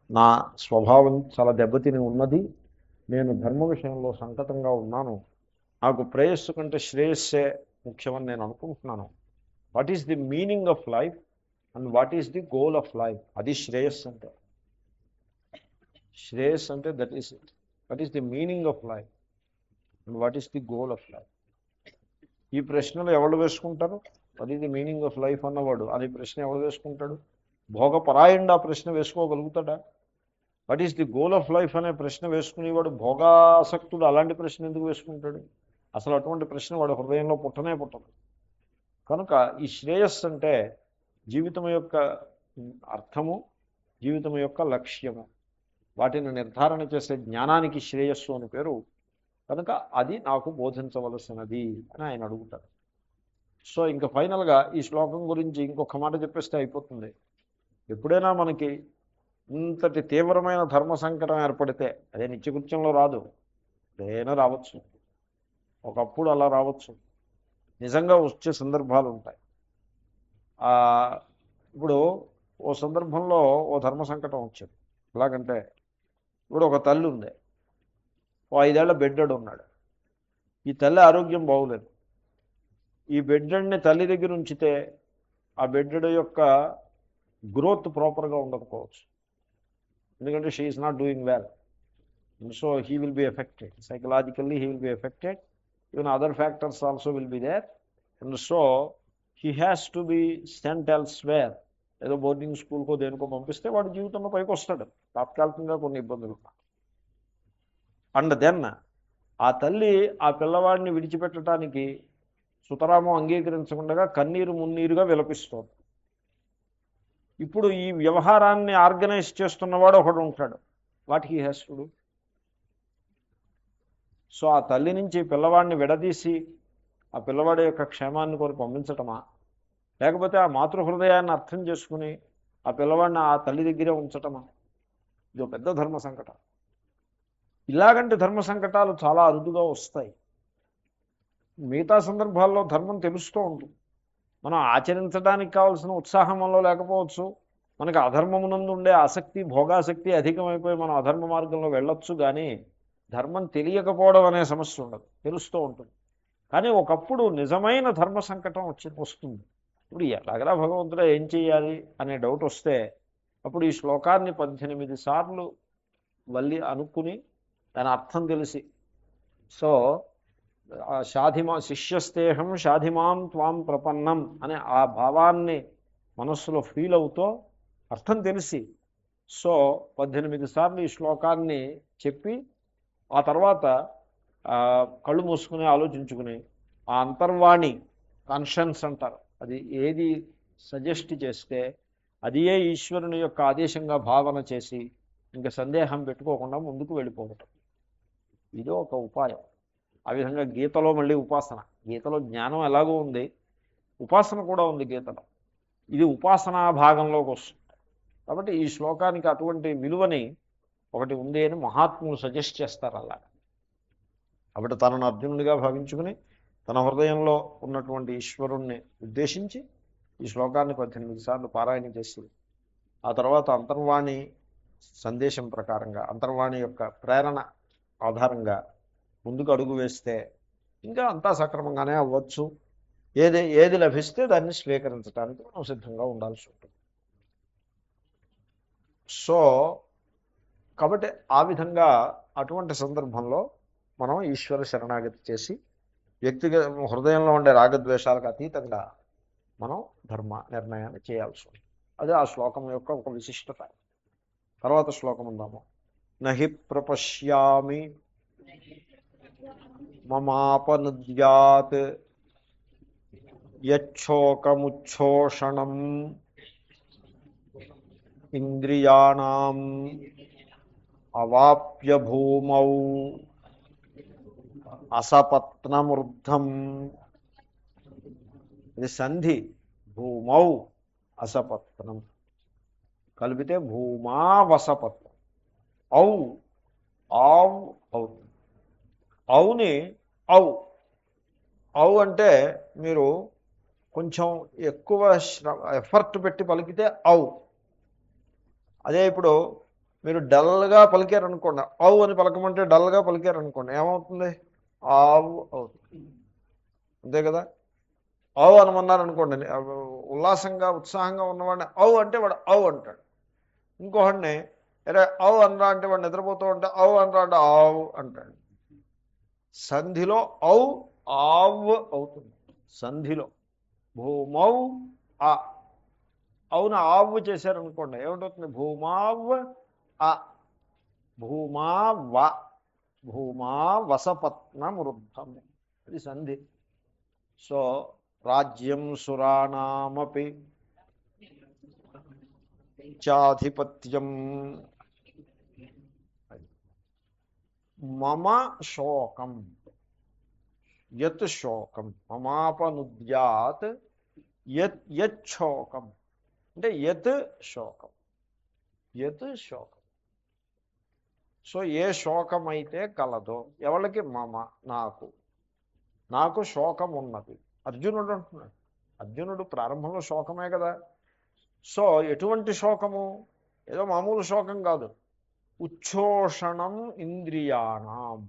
నా స్వభావం చాలా దెబ్బతిని ఉన్నది, నేను ధర్మ విషయంలో సంకటంగా ఉన్నాను, నాకు ప్రేయస్సు కంటే శ్రేయస్సే ముఖ్యమని నేను అనుకుంటున్నాను. What is the meaning of life and what is the goal of life? అది శ్రేయస్సు అంటే. శ్రేయస్ అంటే that is it. What is the meaning of life and what is the goal of life? ఈ ప్రశ్నలు ఎవరు వేసుకుంటారు? What is the meaning of life అన్నవాడు అనే ప్రశ్న ఎవరు వేసుకుంటాడు? భోగపరాయణుడు ఆ ప్రశ్న వేసుకోగలుగుతాడా? What is the goal of life అనే ప్రశ్న వేసుకునేవాడు భోగాసక్తుడు అలాంటి ప్రశ్న ఎందుకు వేసుకుంటాడు? అసలు అటువంటి ప్రశ్న వాడు హృదయంలో పుట్టనే పుట్టదు. కనుక ఈ శ్రేయస్సు అంటే జీవితం యొక్క అర్థము, జీవితం యొక్క లక్ష్యము, వాటిని నిర్ధారణ చేసే జ్ఞానానికి శ్రేయస్సు అని పేరు. కనుక అది నాకు బోధించవలసినది అని ఆయన అడుగుతారు. సో ఇంకా ఫైనల్గా ఈ శ్లోకం గురించి ఇంకొక మాట చెప్పేస్తే అయిపోతుంది. ఎప్పుడైనా మనకి ఇంతటి తీవ్రమైన ధర్మ సంకటం ఏర్పడితే, అదే నిత్యకృత్యంలో రాదు, ఏదైనా రావచ్చు, ఒకప్పుడు అలా రావచ్చు, నిజంగా వచ్చే సందర్భాలు ఉంటాయి. ఇప్పుడు ఓ సందర్భంలో ఓ ధర్మ సంకటం వచ్చింది. ఎలాగంటే ఇప్పుడు ఒక తల్లి ఉంది, ఓ 5 ఏళ్ల బిడ్డడు ఉన్నాడు. ఈ తల్లి ఆరోగ్యం బాగోలేదు. ఈ బిడ్డడిని తల్లి దగ్గర ఉంచితే ఆ బిడ్డడు యొక్క గ్రోత్ ప్రాపర్గా ఉండకపోవచ్చు. ఎందుకంటే she is not doing well. So he will be affected psychologically, he will be affected. Even other factors also will be there. And so he has to be sent elsewhere. ఏదో boarding స్కూల్కో దేనికో పంపిస్తే వాడు జీవితంలో పైకి వస్తాడు, తాత్కాలికంగా కొన్ని ఇబ్బందులు. అండ్ దెన్ ఆ తల్లి ఆ పిల్లవాడిని విడిచిపెట్టడానికి సుతరామం అంగీకరించకుండా కన్నీరు మున్నీరుగా విలపిస్తోంది. ఇప్పుడు ఈ వ్యవహారాన్ని ఆర్గనైజ్ చేస్తున్నవాడు ఒకడు ఉంటాడు. What he has to do? So ఆ తల్లి నుంచి పిల్లవాడిని విడదీసి ఆ పిల్లవాడి యొక్క క్షేమాన్ని కోరి పంపించటమా, లేకపోతే ఆ మాతృహృదయాన్ని అర్థం చేసుకుని ఆ పిల్లవాడిని ఆ తల్లి దగ్గరే ఉంచటమా? ఇది ఒక పెద్ద ధర్మ సంకటం. ఇలాగంటి ధర్మ సంకటాలు చాలా అరుదుగా వస్తాయి. మిగతా సందర్భాల్లో ధర్మం తెలుస్తూ ఉంటుంది. మనం ఆచరించడానికి కావాల్సిన ఉత్సాహం మనలో లేకపోవచ్చు. మనకు అధర్మమునందు ఉండే ఆసక్తి, భోగాసక్తి అధికమైపోయి మనం అధర్మ మార్గంలో వెళ్ళొచ్చు. కానీ ధర్మం తెలియకపోవడం అనే సమస్య ఉండదు, తెలుస్తూ ఉంటుంది. కానీ ఒకప్పుడు నిజమైన ధర్మ సంకటం వస్తుంది. ఇప్పుడు ఎలాగలా భగవంతుడా ఏం చేయాలి అనే డౌట్ వస్తే అప్పుడు ఈ శ్లోకాన్ని 18 సార్లు వల్లి అనుకుని దాని అర్థం తెలిసి, సో శిష్యస్తేహం షాధిమాం త్వాం ప్రపన్నం అనే ఆ భావాన్ని మనస్సులో ఫీల్ అవుతూ అర్థం తెలిసి, సో 18 సార్లు ఈ శ్లోకాన్ని చెప్పి ఆ తర్వాత కళ్ళు మూసుకుని ఆలోచించుకుని ఆ అంతర్వాణి, కాన్షియన్స్ అంటారు, అది ఏది సజెస్ట్ చేస్తే అది ఏ ఈశ్వరుని యొక్క ఆదేశంగా భావన చేసి ఇంకా సందేహం పెట్టుకోకుండా ముందుకు వెళ్ళిపోవటం. ఇది ఒక ఉపాయం. ఆ విధంగా గీతలో మళ్ళీ ఉపాసన, గీతలో జ్ఞానం ఎలాగో ఉంది, ఉపాసన కూడా ఉంది గీతలో. ఇది ఉపాసనా భాగంలోకి వస్తుంది. కాబట్టి ఈ శ్లోకానికి అటువంటి విలువని ఒకటి ఉంది అని మహాత్ములు సజెస్ట్ చేస్తారు. అలా కాబట్టి తనను అర్జునుడిగా భావించుకుని తన హృదయంలో ఉన్నటువంటి ఈశ్వరుణ్ణి ఉద్దేశించి ఈ శ్లోకాన్ని 18 సార్లు పారాయణ చేసి ఆ తర్వాత అంతర్వాణి సందేశం ప్రకారంగా, అంతర్వాణి యొక్క ప్రేరణ ఆధారంగా ముందుకు అడుగు వేస్తే ఇంకా అంతా సక్రమంగానే అవ్వచ్చు. ఏది లభిస్తే దాన్ని స్వీకరించడానికి మనం సిద్ధంగా ఉండాల్సి ఉంటుంది. సో కాబట్టి ఆ విధంగా అటువంటి సందర్భంలో మనం ఈశ్వర శరణాగతి చేసి వ్యక్తిగత హృదయంలో ఉండే రాగద్వేషాలకు అతీతంగా మనం ధర్మ నిర్ణయాన్ని చేయాల్సి ఉంటుంది. అదే ఆ శ్లోకం యొక్క ఒక విశిష్టత. తర్వాత శ్లోకం ఉందాము. నహి ప్రపశ్యామి మమాపనుద్యాత్ యచ్చోకముచ్ఛోషణం ఇంద్రియాణం అవాప్య భూమౌ అసపత్నమృద్ధం. ఇది సంధి. భూమౌ అసపత్నం కలిపితే భూమావసపత్నం. ఔ ఆవు అవుతుంది. అవుని ఔ ఔ అంటే మీరు కొంచెం ఎక్కువ ఎఫర్ట్ పెట్టి పలికితే ఔ. అదే ఇప్పుడు మీరు డల్గా పలికారనుకోండి, ఆవు అని పలకమంటే డల్గా పలికారనుకోండి, ఏమవుతుంది? ఆవు అవుతుంది. అంతే కదా? ఆవు అనమన్నారనుకోండి, ఉల్లాసంగా ఉత్సాహంగా ఉన్నవాడిని ఆవు అంటే వాడు ఆవు అంటాడు. ఇంకొకడిని అరే ఆవు అనరా అంటే వాడు నిద్రపోతూ ఉంటే ఆవు అనరా అంటే ఆవు అంటాడు. సంధిలో ఔ ఆవ్ అవుతుంది. సంధిలో భూమౌ ఆ అవును ఆవు చేశారనుకోండి, ఏమిటవుతుంది? భూమావ్ అ భూమా వ భూమా వసపత్నమృద్ధం, ఇది సంధి. సో రాజ్యం సురాణమపి చాధిపత్యం మమ శోకం యత్ శోకం మమాపనుద్యాత్ యత్ శోకం అంటే యత్ శోకం, యత్ శోకం. సో ఏ శోకమైతే కలదో ఎవరికి? మమ నాకు శోకం ఉన్నది. అర్జునుడు అంటున్నాడు. అర్జునుడు ప్రారంభంలో శోకమే కదా. సో ఎటువంటి శోకము? ఏదో మామూలు శోకం కాదు. ఉచ్ఛోషణం ఇంద్రియాణం.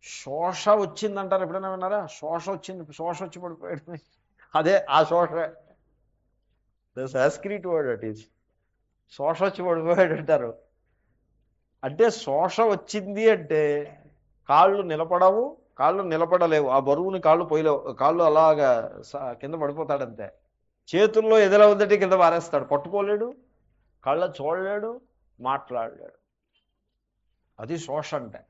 శోష వచ్చిందంటారు, ఎప్పుడైనా విన్నారా? శోష వచ్చింది, శోష వచ్చి పడిపోయాడు, అదే ఆ శోష. Sanskrit word it is. శోష వచ్చి పడిపోయాడు అంటారు. అంటే శోష వచ్చింది అంటే కాళ్ళు నిలబడవు, కాళ్ళు నిలబడలేవు, ఆ బరువుని కాళ్ళు పోయలేవు, కాళ్ళు అలాగా కింద పడిపోతాడంతే. చేతుల్లో ఎదలా ఉందంటే కింద పారేస్తాడు, పట్టుకోలేడు, కళ్ళ చూడలేడు, మాట్లాడలేడు. అది శోష అంటే.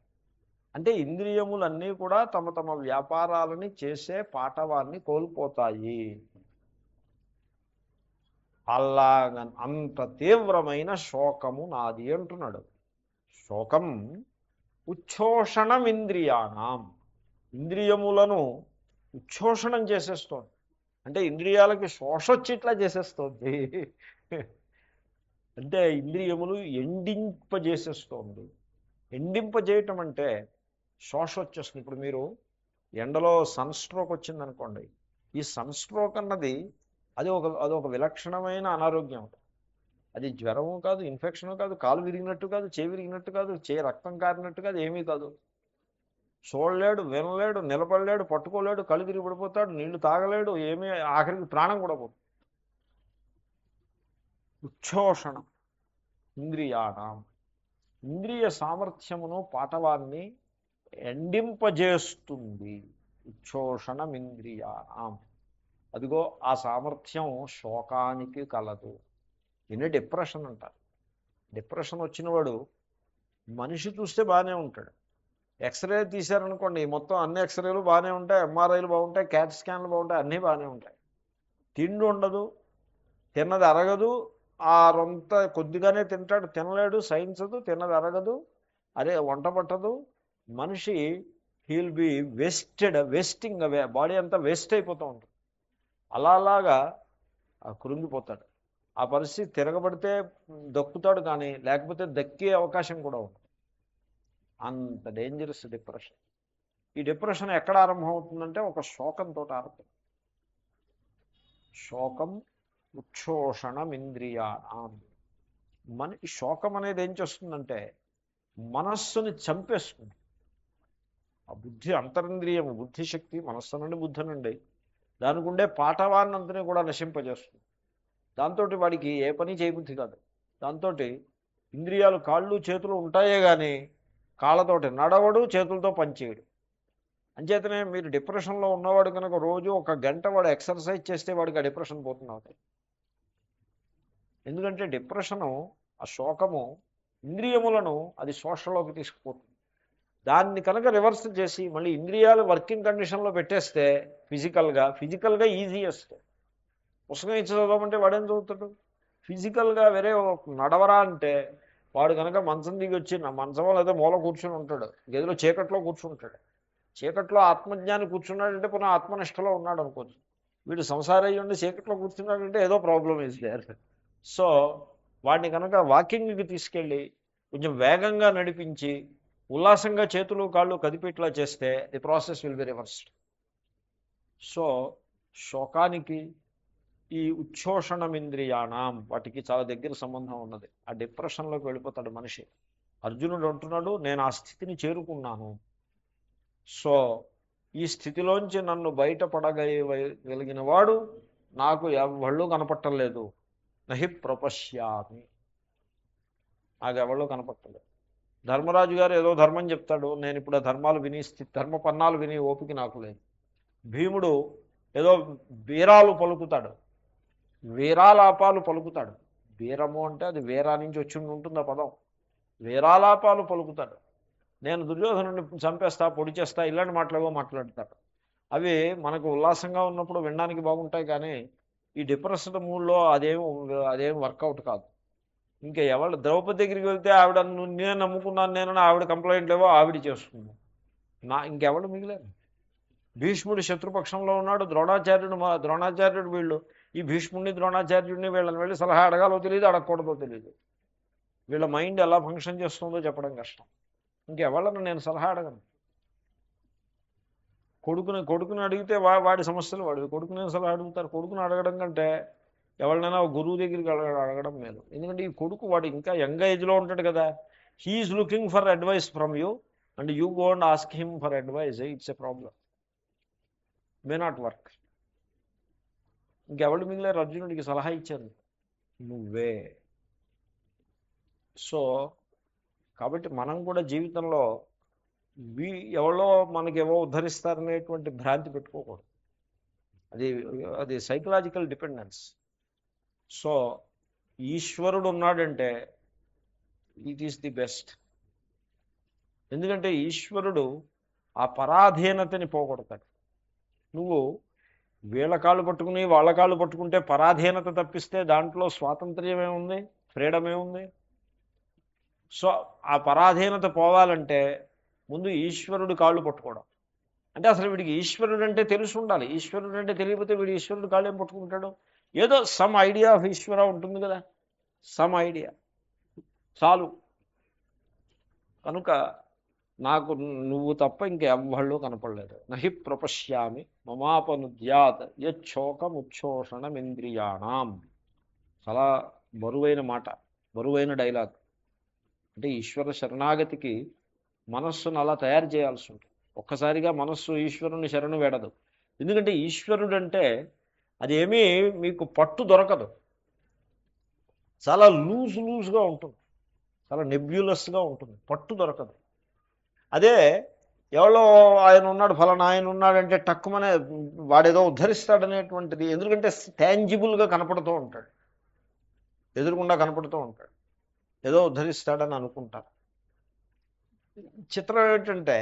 అంటే ఇంద్రియములన్నీ కూడా తమ తమ వ్యాపారాలని చేసే పాటవాన్ని కోల్పోతాయి. అలాగ అంత తీవ్రమైన శోకము నాది అంటున్నాడు. శోకం ఉచ్ఛోషణం ఇంద్రియాణం. ఇంద్రియములను ఉచ్ఛోషణం చేసేస్తోంది. అంటే ఇంద్రియాలకి శోషొచ్చి ఇట్లా చేసేస్తోంది. అంటే ఇంద్రియములు ఎండింపజేసేస్తోంది. ఎండింపజేయటం అంటే శోష వచ్చేస్తుంది. ఇప్పుడు మీరు ఎండలో సన్ స్ట్రోక్ వచ్చిందనుకోండి, ఈ సన్ స్ట్రోక్ అన్నది అదొక విలక్షణమైన అనారోగ్యం. అది జ్వరము కాదు, ఇన్ఫెక్షను కాదు, కాలు విరిగినట్టు కాదు, చేయి విరిగినట్టు కాదు, చేయి రక్తం కారినట్టు కాదు, ఏమీ కాదు. చూడలేడు, వినలేడు, నిలబడలేడు, పట్టుకోలేడు, కళ్ళు తిరిగి పడిపోతాడు, నీళ్లు తాగలేడు, ఏమీ, ఆఖరికి ప్రాణం కూడా పోతుంది. ఉచ్ఛోషణం ఇంద్రియాణం. ఇంద్రియ సామర్థ్యమును పాటవాన్ని ఎండింపజేస్తుంది. ఉచ్ఛోషణం ఇంద్రియాణం. అదిగో ఆ సామర్థ్యం శోకానికి కలదు. దీన్ని డిప్రెషన్ అంటారు. డిప్రెషన్ వచ్చినవాడు మనిషి చూస్తే బాగానే ఉంటాడు. ఎక్స్రే తీశారనుకోండి, మొత్తం అన్ని ఎక్స్రేలు బాగానే ఉంటాయి, ఎంఆర్ఐలు బాగుంటాయి, క్యాట్ స్కాన్లు బాగుంటాయి, అన్నీ బాగానే ఉంటాయి. తిండి ఉండదు, తిన్నది అరగదు, ఆ రొంత కొద్దిగానే తింటాడు, తినలేడు, సహించదు, తిన్నది అరగదు, అదే వంట పట్టదు. మనిషి he'll be wasting away, body అంతా వేస్ట్ అయిపోతూ ఉంటుంది. అలాగా కృంగిపోతాడు. ఆ పరిస్థితి తిరగబడితే దక్కుతాడు, కానీ లేకపోతే దక్కే అవకాశం కూడా ఉంది. అంత డేంజరస్ డిప్రెషన్. ఈ డిప్రెషన్ ఎక్కడ ఆరంభం అవుతుందంటే ఒక శోకంతో ఆరంభం. శోకం ఉచ్ఛోషణం ఇంద్రియాణం. ఈ శోకం అనేది ఏం చేస్తుందంటే మనస్సుని చంపేస్తుంది. ఆ బుద్ధి, అంతరింద్రియము, బుద్ధిశక్తి, మనస్సు నుండి బుద్ధి నుండి దానికి ఉండే పాఠవాన్నంతని కూడా నశింపజేస్తుంది. దాంతో వాడికి ఏ పని చేయబుద్ధి కాదు. దాంతో ఇంద్రియాలు, కాళ్ళు చేతులు ఉంటాయే కానీ కాళ్ళతోటి నడవడు, చేతులతో పనిచేయడు. అంచేతనే మీరు డిప్రెషన్లో ఉన్నవాడు కనుక రోజు 1 గంట వాడు ఎక్సర్సైజ్ చేస్తే వాడికి ఆ డిప్రెషన్ పోతుంది. ఎందుకంటే డిప్రెషను, ఆ శోకము ఇంద్రియములను అది శోషలోకి తీసుకుపోతుంది. దాన్ని కనుక రివర్స్ చేసి మళ్ళీ ఇంద్రియాలు వర్కింగ్ కండిషన్లో పెట్టేస్తే ఫిజికల్గా ఈజీయెస్ట్. పుస్తకం ఇచ్చి చదవమంటే వాడేం చదువుతాడు? ఫిజికల్గా వేరే నడవరా అంటే వాడు కనుక మంచం దిగి వచ్చి, మంచంలో లేదా మూల కూర్చొని ఉంటాడు, గదిలో చీకట్లో కూర్చుంటాడు. చీకట్లో ఆత్మజ్ఞాని కూర్చున్నాడంటే పునః ఆత్మనిష్టలో ఉన్నాడు అనుకోవచ్చు. వీడు సంసారయ్యి ఉండి చీకట్లో కూర్చున్నాడంటే ఏదో ప్రాబ్లం ఈజ్ దేర్. సో వాడిని కనుక వాకింగ్కి తీసుకెళ్ళి కొంచెం వేగంగా నడిపించి ఉల్లాసంగా చేతులు కాళ్ళు కదిపిట్లా చేస్తే the process will be reversed. So శోకానికి ఈ ఉచ్ఛోషణమింద్రియాణం వాటికి చాలా దగ్గర సంబంధం ఉన్నది. ఆ డిప్రెషన్లోకి వెళ్ళిపోతాడు మనిషి. అర్జునుడు అంటున్నాడు, నేను ఆ స్థితిని చేరుకున్నాను. సో ఈ స్థితిలోంచి నన్ను బయటపడగలిగిన వాడు నాకు ఎవళ్ళు కనపట్టలేదు. నహి ప్రపశ్యామి, నాకు ఎవళ్ళు కనపట్టలేదు. ధర్మరాజు గారు ఏదో ధర్మం చెప్తాడు, నేను ఇప్పుడు ఆ ధర్మాలు విని ధర్మపన్నాలు విని ఓపిక నాకు లేదు. భీముడు ఏదో వీరాలు పలుకుతాడు, వీరాలాపాలు పలుకుతాడు. వీరము అంటే అది వీరా నుంచి వచ్చి ఉంటుంది ఆ పదం. వీరాలాపాలు పలుకుతాడు. నేను దుర్యోధనుడిని చంపేస్తా, పొడి చేస్తా, ఇలాంటి మాటలేవో మాట్లాడతాడు. అవి మనకు ఉల్లాసంగా ఉన్నప్పుడు వినడానికి బాగుంటాయి, కానీ ఈ డిప్రెస్డ్ మూడ్లో అదేం వర్కౌట్ కాదు. ఇంకా ఎవరు ద్రౌపది దగ్గరికి వెళ్తే ఆవిడ నేను నమ్ముకున్నాను నేను ఆవిడ కంప్లైంట్ లేవో ఆవిడ చేస్తుంది. ఇంకెవడు మిగిలేదు. భీష్ముడు శత్రుపక్షంలో ఉన్నాడు, ద్రోణాచార్యుడు వీళ్ళు ఈ భీష్ముడిని ద్రోణాచార్యుడిని వీళ్ళని వెళ్ళి సలహా అడగాలో తెలియదు, అడగకూడదో తెలియదు. వీళ్ళ మైండ్ ఎలా ఫంక్షన్ చేస్తుందో చెప్పడం కష్టం. ఇంకెవళ్ళను నేను సలహా అడగను. కొడుకుని అడిగితే వాడి సమస్యలు వాడి. కొడుకునే సలహా అడుగుతారు. కొడుకుని అడగడం కంటే ఎవరినైనా గురువు దగ్గరికి అడగడం మేలు. ఎందుకంటే ఈ కొడుకు వాడు ఇంకా యంగ్ ఏజ్లో ఉంటాడు కదా. He's looking for advice from you and you go and ask him for advice. It's a problem, may not work. ఇంకెవరు మిగిలారు అర్జునుడికి సలహా ఇచ్చారు? నువ్వే. సో కాబట్టి మనం కూడా జీవితంలో ఎవరో మనకేవో ఉద్ధరిస్తారనేటువంటి భ్రాంతి పెట్టుకోకూడదు. అది సైకలాజికల్ డిపెండెన్స్. సో ఈశ్వరుడు ఉన్నాడంటే ఇట్ ఈస్ ది బెస్ట్. ఎందుకంటే ఈశ్వరుడు ఆ పరాధీనతని పోగొడతాడు. నువ్వు వీళ్ళ కాళ్ళు పట్టుకుని వాళ్ళ కాళ్ళు పట్టుకుంటే పరాధీనత తప్పిస్తే దాంట్లో స్వాతంత్ర్యం ఏముంది, ఫ్రీడమ్ ఏముంది? సో ఆ పరాధీనత పోవాలంటే ముందు ఈశ్వరుడు కాళ్ళు పట్టుకోవడం. అంటే అసలు వీడికి ఈశ్వరుడు అంటే తెలిసి ఉండాలి. ఈశ్వరుడు అంటే తెలియకపోతే వీడు ఈశ్వరుడు కాళ్ళు ఏం పట్టుకుంటాడు? ఏదో సమ్ ఐడియా ఆఫ్ ఈశ్వర ఉంటుంది కదా, సమ్ ఐడియా చాలు. కనుక నాకు నువ్వు తప్ప ఇంకెవ్వళ్ళు కనపడలేదు. నహి ప్రపశ్యామి మమాపనుద్యాత్ యచ్చోకముచ్ఛోషణమింద్రియాణం. చాలా బరువైన మాట, బరువైన డైలాగ్. అంటే ఈశ్వర శరణాగతికి మనస్సును అలా తయారు చేయాల్సి ఉంటుంది. ఒక్కసారిగా మనస్సు ఈశ్వరుని శరణు వేడదు. ఎందుకంటే ఈశ్వరుడు అంటే అదేమీ మీకు పట్టు దొరకదు. చాలా లూజ్గా ఉంటుంది, చాలా నెబ్యులస్గా ఉంటుంది, పట్టు దొరకదు. అదే ఎవరో ఆయన ఉన్నాడు, ఫలానా ఆయన ఉన్నాడంటే టక్కుమనే వాడేదో ఉద్ధరిస్తాడనేటువంటిది. ఎందుకంటే టాంజిబుల్గా కనపడుతూ ఉంటాడు, ఎదురుకుండా కనపడుతూ ఉంటాడు, ఏదో ఉద్ధరిస్తాడని అనుకుంటారు. చిత్రం ఏంటంటే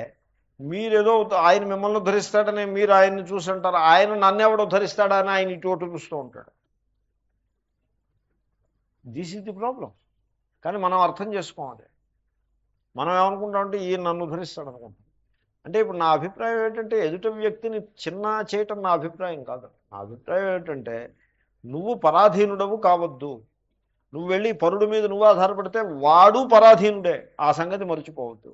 మీరేదో ఆయన మిమ్మల్ని ఉద్ధరిస్తాడని మీరు ఆయన్ని చూసి అంటారు, ఆయన నన్ను ఎవడు ఉద్ధరిస్తాడని ఆయన ఇటు చూస్తూ ఉంటాడు. This is the problem. కానీ మనం అర్థం చేసుకోవాలి. మనం ఏమనుకుంటామంటే ఈయన నన్ను ఉద్ధరిస్తాడు అనుకుంటాం. అంటే ఇప్పుడు నా అభిప్రాయం ఏంటంటే ఎదుట వ్యక్తిని చిన్న చేయటం నా అభిప్రాయం కాదు. నా అభిప్రాయం ఏంటంటే నువ్వు పరాధీనుడవు కావద్దు. నువ్వు వెళ్ళి పరుడు మీద నువ్వు ఆధారపడితే వాడు పరాధీనుడే, ఆ సంగతి మర్చిపోవద్దు.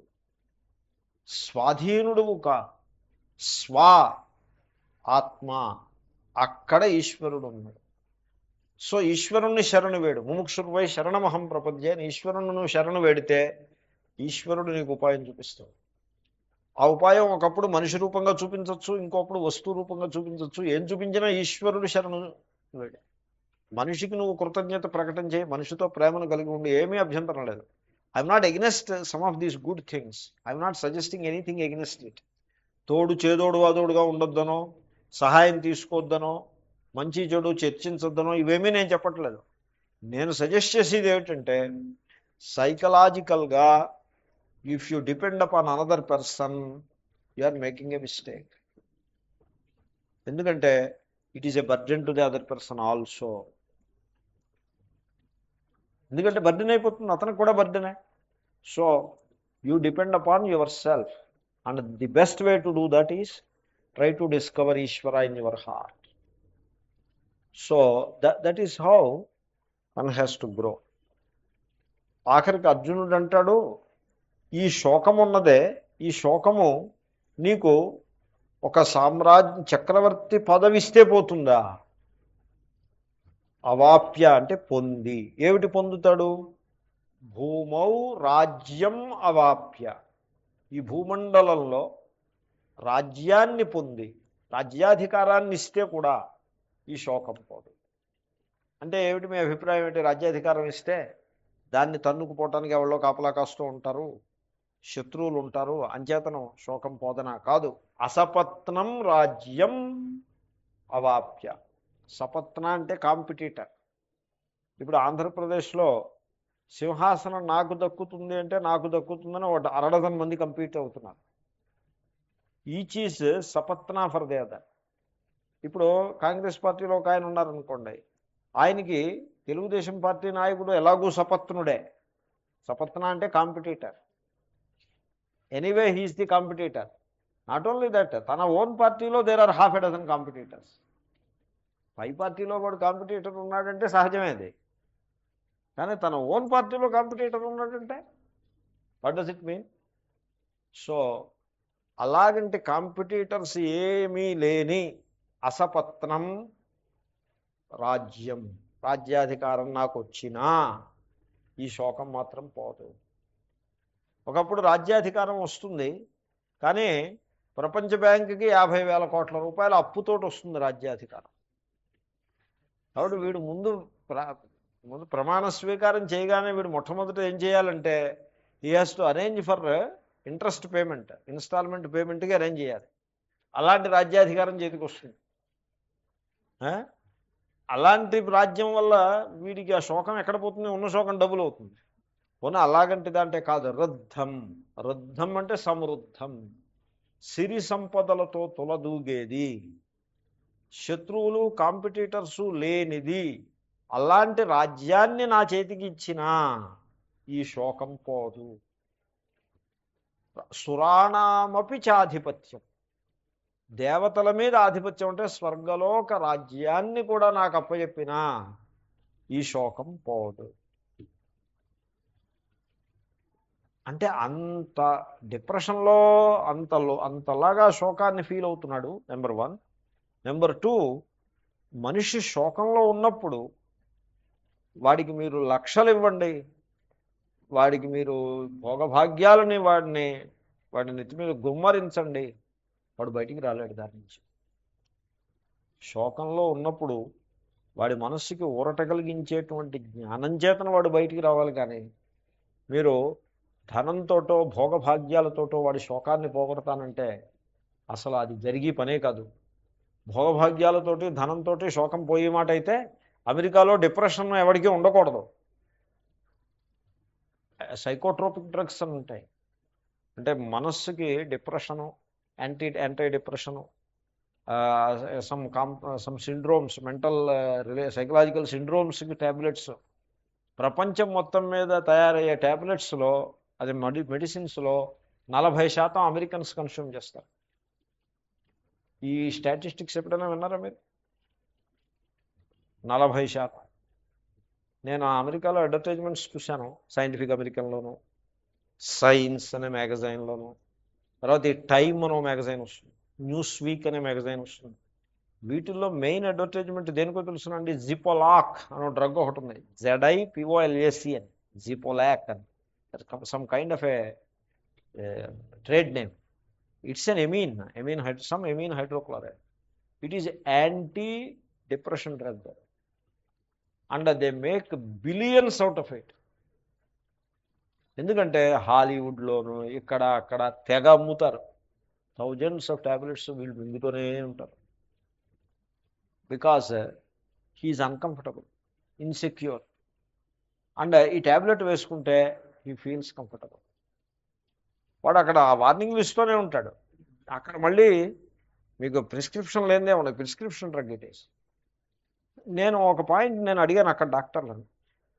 స్వాధీనుడువు కా, స్వ ఆత్మ, అక్కడ ఈశ్వరుడు ఉన్నాడు. సో ఈశ్వరుణ్ణి శరణు వేడు. ముముక్షుర్వై శరణమహం ప్రపద్యే అని ఈశ్వరుణ్ణి నువ్వు శరణు వేడితే ఈశ్వరుడు నీకు ఉపాయం చూపిస్తాడు. ఆ ఉపాయం ఒకప్పుడు మనిషి రూపంగా చూపించవచ్చు, ఇంకొకప్పుడు వస్తు రూపంగా చూపించవచ్చు. ఏం చూపించినా ఈశ్వరుడు శరణు వేడు. మనిషికి నువ్వు కృతజ్ఞత ప్రకటన చేయి, మనిషితో ప్రేమను కలిగి ఉండి ఏమీ అభ్యంతరం లేదు. I'm not against some of these good things. I'm not suggesting anything against it. తోడు చేదోడు వాదోడుగా ఉండొద్దనో, సహాయం తీసుకోవద్దనో, మంచి చెడు చర్చించొద్దనో ఇవేమీ నేను చెప్పట్లేదు. నేను సజెస్ట్ చేసేది ఏమిటంటే సైకలాజికల్గా if you depend upon another person you are making a mistake. ఎందుకంటే it is a burden to the other person also. ఎందుకంటే బర్డెన్ అయిపోతుంది, అతనికి కూడా బర్డెనే. So you depend upon yourself and the best way to do that is try to discover Ishwara in your heart. So that is how one has to grow. ఆఖరికి అర్జునుడు అంటాడు, ఈ శోకం ఉన్నదే, ఈ శోకము నీకు ఒక చక్రవర్తి పదవిస్తే పోతుందా? అవాప్య అంటే పొంది. ఏమిటి పొందుతాడు? భూమౌ రాజ్యం అవాప్య, ఈ భూమండలంలో రాజ్యాన్ని పొంది, రాజ్యాధికారాన్ని ఇస్తే కూడా ఈ శోకం పోదు. అంటే ఏమిటి మీ అభిప్రాయం ఏంటి? రాజ్యాధికారం ఇస్తే దాన్ని తన్నుకుపోవటానికి ఎవరో కాపలా కాస్తూ ఉంటారు, శత్రువులు ఉంటారు, అంచేతనం శోకం పోదనా? కాదు. అసపత్నం రాజ్యం అవాప్య. సపత్న అంటే కాంపిటీటర్. ఇప్పుడు ఆంధ్రప్రదేశ్లో సింహాసనం నాకు దక్కుతుంది అంటే నాకు దక్కుతుందని ఒక 60 మంది కంపీట్ అవుతున్నారు. ఈచ్ ఈజ్ సపత్న ఫర్ ది అదర్. ఇప్పుడు కాంగ్రెస్ పార్టీలో ఒక ఆయన ఉన్నారనుకోండి, ఆయనకి తెలుగుదేశం పార్టీ నాయకుడు ఎలాగూ సపత్నుడే. సపత్న అంటే competitor. Anyway he is the competitor. Not only that, తన ఓన్ పార్టీలో there are half a dozen competitors. పై పార్టీలో వాడు కాంపిటీటర్ ఉన్నాడంటే సహజమే అది. కానీ తన ఓన్ పార్టీలో కాంపిటీటర్ ఉన్నాడంటే what does it mean? So అలాగంటే కాంపిటీటర్స్ ఏమీ లేని అసపత్నం రాజ్యం, రాజ్యాధికారం నాకు వచ్చినా ఈ శోకం మాత్రం పోదు. ఒకప్పుడు రాజ్యాధికారం వస్తుంది, కానీ ప్రపంచ బ్యాంకుకి 50,000 కోట్ల రూపాయల అప్పుతోటి వస్తుంది రాజ్యాధికారం. కాబట్టి వీడు ముందు ప్రమాణ స్వీకారం చేయగానే వీడు మొట్టమొదట ఏం చేయాలంటే he has to arrange for interest payment, instalment పేమెంట్కి అరేంజ్ చేయాలి. అలాంటి రాజ్యాధికారం చేతికి వస్తుంది. అలాంటి రాజ్యం వల్ల వీడికి ఆ శోకం ఎక్కడ పోతుంది? ఉన్న శోకం డబుల్ అవుతుంది. పోనీ అలాగంటిది అంటే కాదు. రుద్ధం, రుద్ధం అంటే సమృద్ధం, సిరి సంపదలతో తులదూగేది, శత్రువులు కాంపిటీటర్సు లేనిది, అలాంటి రాజ్యాన్ని నా చేతికి ఇచ్చినా ఈ శోకం పోదు. సురాణమపి చాధిపత్యం, దేవతల మీద ఆధిపత్యం అంటే స్వర్గలోక రాజ్యాన్ని కూడా నాకు అప్పచెప్పినా ఈ శోకం పోదు. అంటే అంత డిప్రెషన్లో అంతలాగా శోకాన్ని ఫీల్ అవుతున్నాడు. నెంబర్ 1. నెంబర్ 2, మనిషి శోకంలో ఉన్నప్పుడు వాడికి మీరు లక్షలు ఇవ్వండి, వాడికి మీరు భోగభాగ్యాలని వాడి నెత్తి మీద గుమ్మరించండి, వాడు బయటికి రాలేడు దాని నుంచి. శోకంలో ఉన్నప్పుడు వాడి మనస్సుకి ఊరట కలిగించేటువంటి జ్ఞానం చేతన వాడు బయటికి రావాలి. కానీ మీరు ధనంతోటో భోగభాగ్యాలతోటో వాడి శోకాన్ని పోగొడతానంటే అసలు అది జరిగే పనే కాదు. భోగభాగ్యాలతోటి ధనంతో శోకం పోయే మాట అయితే అమెరికాలో డిప్రెషన్ ఎవరికీ ఉండకూడదు. సైకోట్రోపిక్ డ్రగ్స్ అని ఉంటాయి, అంటే మనస్సుకి depression, anti depression, some syndromes, mental psychological సిండ్రోమ్స్కి ట్యాబ్లెట్స్. ప్రపంచం మొత్తం మీద తయారయ్యే ట్యాబ్లెట్స్లో, అది మెడిసిన్స్లో 40% అమెరికన్స్ కన్స్యూమ్ చేస్తారు. ఈ స్టాటిస్టిక్స్ ఎప్పుడైనా విన్నారా మీరు? 40%. నేను అమెరికాలో అడ్వర్టైజ్మెంట్స్ చూశాను, సైంటిఫిక్ అమెరికన్లోను, సైన్స్ అనే మ్యాగజైన్లోను, తర్వాత ఈ టైమ్ అనే మ్యాగజైన్ వస్తుంది, న్యూస్ వీక్ అనే మ్యాగజైన్ వస్తుంది. వీటిల్లో మెయిన్ అడ్వర్టైజ్మెంట్ దేనికో తెలుసునండి, జిపోలాక్ అనే డ్రగ్ ఒకటి ఉంది, ZIPOLAC అని, జిపోలాక్ అని, some kind of A trade name. It's an amine hydrochloride. It is anti depression drug and they make billions out of it. ఎందుకంటే హాలీవుడ్లోను ఇక్కడ అక్కడ తెగ అమ్ముతారు. థౌజండ్స్ ఆఫ్ ట్యాబ్లెట్స్ వీళ్ళు మింగుతూనే ఉంటారు. Because he's uncomfortable, insecure, and ఈ ట్యాబ్లెట్ వేసుకుంటే హీ ఫీల్స్ కంఫర్టబుల్. వాడు అక్కడ వార్నింగ్ లిస్ట్లోనే ఉంటాడు. అక్కడ మళ్ళీ మీకు ప్రిస్క్రిప్షన్ లేదే ఉండదు, ప్రిస్క్రిప్షన్ డ్రగ్ ఇట్ ఈస్. నేను ఒక పాయింట్ అడిగాను అక్కడ డాక్టర్లను,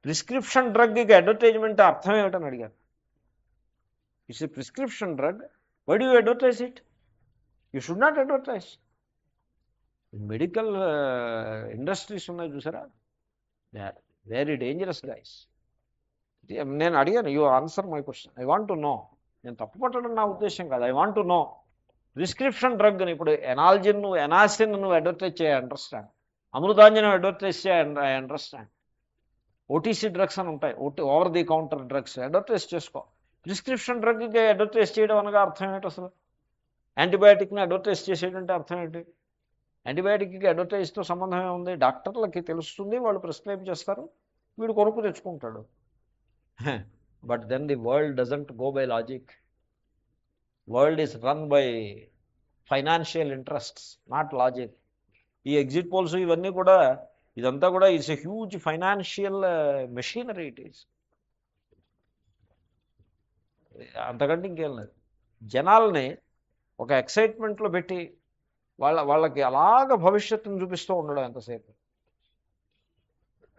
ప్రిస్క్రిప్షన్ డ్రగ్కి అడ్వర్టైజ్మెంట్ అర్థం ఏమిటని అడిగాను. It's a prescription drug, why do you advertise it? You should not advertise. Medical industries ఉన్నాయి చూసారా, they are very dangerous guys. నేను అడిగాను, you answer my question, I want to know. నేను తప్పు పట్టడం నా ఉద్దేశం కాదు, I want to know. Prescription drug అని ఇప్పుడు ఎనాసిన్ నువ్వు అడ్వర్టైజ్ చేయ, అండర్స్టాండ్, అమృతాంజనం అడ్వర్టైజ్ చేయండి, ఐ అండర్స్టాండ్. ఓటీసీ డ్రగ్స్ అని ఉంటాయి, over the counter drugs advertise చేసుకో. ప్రిస్క్రిప్షన్ డ్రగ్కి అడ్వర్టైజ్ చేయడం అనగా అర్థం ఏంటి అసలు? యాంటీబయాటిక్ని అడ్వర్టైజ్ చేసేటంటే అర్థం ఏంటి? యాంటీబయాటిక్కి అడ్వర్టైజ్తో సంబంధం ఏముంది? డాక్టర్లకి తెలుస్తుంది, వాళ్ళు ప్రిస్క్రైబ్ చేస్తారు, వీడు కొనుక్కు తెచ్చుకుంటాడు. But then the world doesn't go by logic. World is run by financial interests, not logic. ఈ ఎగ్జిట్ పోల్స్ ఇవన్నీ కూడా, ఇదంతా కూడా it's a huge financial machinery. It is, అంతకంటే ఇంకేం లేదు. జనాల్ని ఒక ఎక్సైట్మెంట్లో పెట్టి వాళ్ళకి అలాగ భవిష్యత్తును చూపిస్తూ ఉండడం ఎంతసేపు.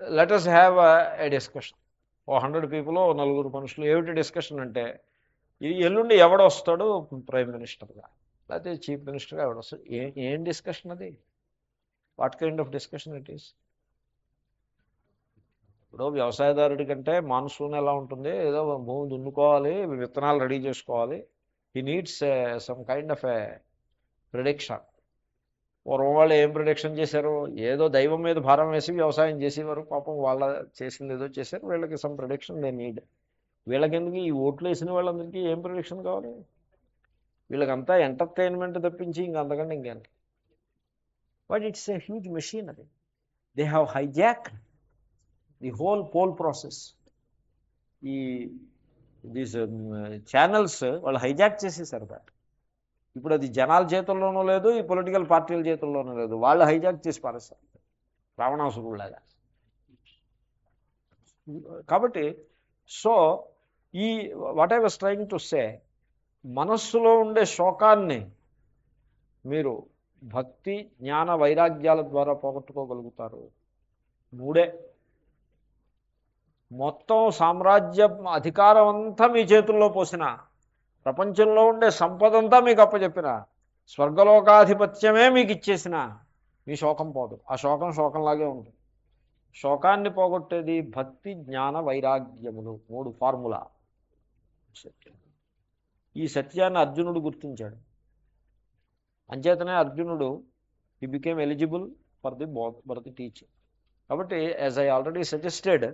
Let us have a discussion. 100 people, 4 మనుషులు. ఏమిటి డిస్కషన్ అంటే, ఎల్లుండి ఎవడొస్తాడు ప్రైమ్ మినిస్టర్గా, లేకపోతే చీఫ్ మినిస్టర్గా ఎవడొస్తాడు? ఏం డిస్కషన్ అది? What kind of discussion it is? ఇప్పుడు వ్యవసాయదారుడి కంటే మాన్సూన్ ఎలా ఉంటుంది, ఏదో భూమి దున్నుకోవాలి, విత్తనాలు రెడీ చేసుకోవాలి. He needs some kind of A prediction. పూర్వం వాళ్ళు ఏం ప్రిడిక్షన్ చేశారు? ఏదో దైవం మీద భారం వేసి వ్యవసాయం చేసేవారు. పాపం వాళ్ళ చేసింది ఏదో చేశారు, వీళ్ళకి సమ్ ప్రిడిక్షన్ దే నీడ్. వీళ్ళకెందుకు ఈ ఓట్లు వేసిన వాళ్ళందరికీ ఏం ప్రిడిక్షన్ కావాలి? వీళ్ళకంతా ఎంటర్టైన్మెంట్ తప్పించి ఇంకంతకంటే ఇంకేంటి? But it's a huge machinery. They have hijack the whole pole process. ఈ దీస్ ఛానల్స్ వాళ్ళు హైజాక్ చేసేసారు దాన్ని. ఇప్పుడు అది జనాల చేతుల్లోనూ లేదు, ఈ పొలిటికల్ పార్టీల చేతుల్లోనూ లేదు, వాళ్ళు హైజాక్ చేసి పారేస్తారు రావణాసురులాగా. కాబట్టి సో ఈ what I was trying to say, మనస్సులో ఉండే శోకాన్ని మీరు భక్తి, జ్ఞాన, వైరాగ్యాల ద్వారా పోగొట్టుకోగలుగుతారు. 3. మొత్తం సామ్రాజ్య అధికారం అంతా మీ చేతుల్లో పోసిన, ప్రపంచంలో ఉండే సంపదంతా మీకు అప్పచెప్పిన, స్వర్గలోకాధిపత్యమే మీకు ఇచ్చేసిన, మీ శోకం పోదు. ఆ శోకం శోకంలాగే ఉంటుంది. శోకాన్ని పోగొట్టేది భక్తి, జ్ఞాన, వైరాగ్యములు. 3 ఫార్ములా. ఈ సత్యాన్ని అర్జునుడు గుర్తించాడు. అంచేతనే అర్జునుడు he became eligible for the teaching. కాబట్టి యాజ్ ఐ ఆల్రెడీ సజెస్టెడ్,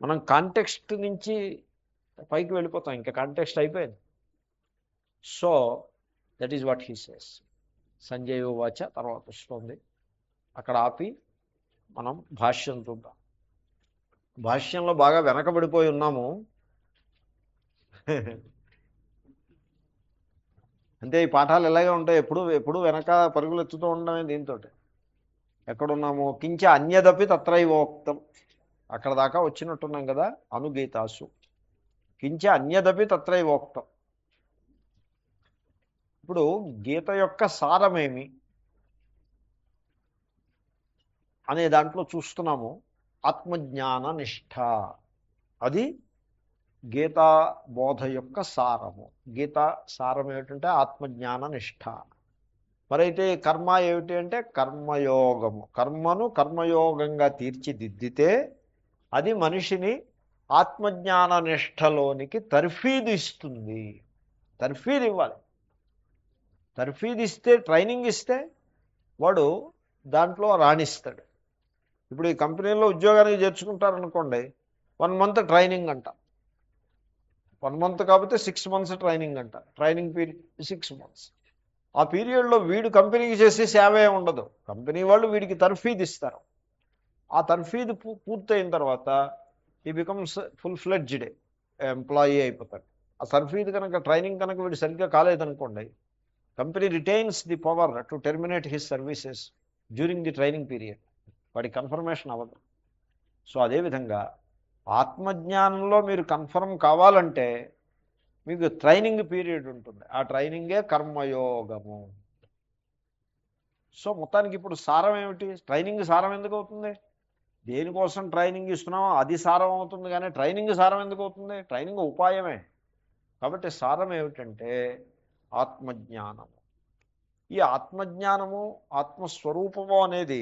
మనం కాంటెక్స్ట్ నుంచి పైకి వెళ్ళిపోతాం, ఇంకా కాంటెక్స్ట్ అయిపోయింది. So that is what he says. Sanjay వాచ తర్వాత వస్తుంది. అక్కడ ఆపి మనం భాష్యం చూద్దాం. భాష్యంలో బాగా వెనకబడిపోయి ఉన్నాము. అంటే ఈ పాఠాలు ఎలాగే ఉంటాయి, ఎప్పుడు వెనక పరుగులు ఎత్తుతూ ఉండడమే. దీంతో ఎక్కడున్నాము? కించ అన్యదపి తత్రైవోక్తం, అక్కడ దాకా వచ్చినట్టున్నాం కదా. అనుగీతాసు కించ అన్యదపి తత్రైవోక్తం. ఇప్పుడు గీత యొక్క సారమేమి అనే దాంట్లో చూస్తున్నాము. ఆత్మజ్ఞాన నిష్ఠ, అది గీతా బోధ యొక్క సారము. గీతా సారం ఏమిటంటే ఆత్మజ్ఞాన నిష్ఠ. మరైతే కర్మ ఏమిటి అంటే కర్మయోగము. కర్మను కర్మయోగంగా తీర్చిదిద్దితే అది మనిషిని ఆత్మజ్ఞాన నిష్ఠలోనికి తర్ఫీదు ఇస్తుంది. తర్ఫీదు ఇవ్వాలి. తర్ఫీదు ఇస్తే, ట్రైనింగ్ ఇస్తే వాడు దాంట్లో రాణిస్తాడు. ఇప్పుడు ఈ కంపెనీలో ఉద్యోగానికి చేర్చుకుంటారనుకోండి, 1 month ట్రైనింగ్ అంట. 1 month కాకపోతే 6 months ట్రైనింగ్ అంట. Training period 6 months. ఆ పీరియడ్లో వీడు కంపెనీకి చేసే సేవే ఉండదు. కంపెనీ వాళ్ళు వీడికి తర్ఫీదు ఇస్తారు. ఆ తర్ఫీదు పూర్తయిన తర్వాత ఈ బికమ్స్ ఫుల్-ఫ్లెడ్జ్డ్ ఎంప్లాయీ అయిపోతాడు. ఆ తర్ఫీదు కనుక, ట్రైనింగ్ కనుక వీడు సరిగ్గా కాలేదనుకోండి, company retains the power to terminate his services during the training period. వాడి కన్ఫర్మేషన్ అవ్వదు. సో అదేవిధంగా ఆత్మజ్ఞానంలో మీరు కన్ఫర్మ్ కావాలంటే మీకు ట్రైనింగ్ పీరియడ్ ఉంటుంది. ఆ ట్రైనింగే కర్మయోగము. సో మొత్తానికి ఇప్పుడు సారం ఏమిటి? ట్రైనింగ్ సారం ఎందుకు అవుతుంది? దేనికోసం ట్రైనింగ్ ఇస్తున్నామో అది సారం అవుతుంది, కానీ ట్రైనింగ్ సారం ఎందుకు అవుతుంది? ట్రైనింగ్ ఉపాయమే. కాబట్టి సారం ఏమిటంటే ఆత్మజ్ఞానము. ఈ ఆత్మజ్ఞానము, ఆత్మస్వరూపము అనేది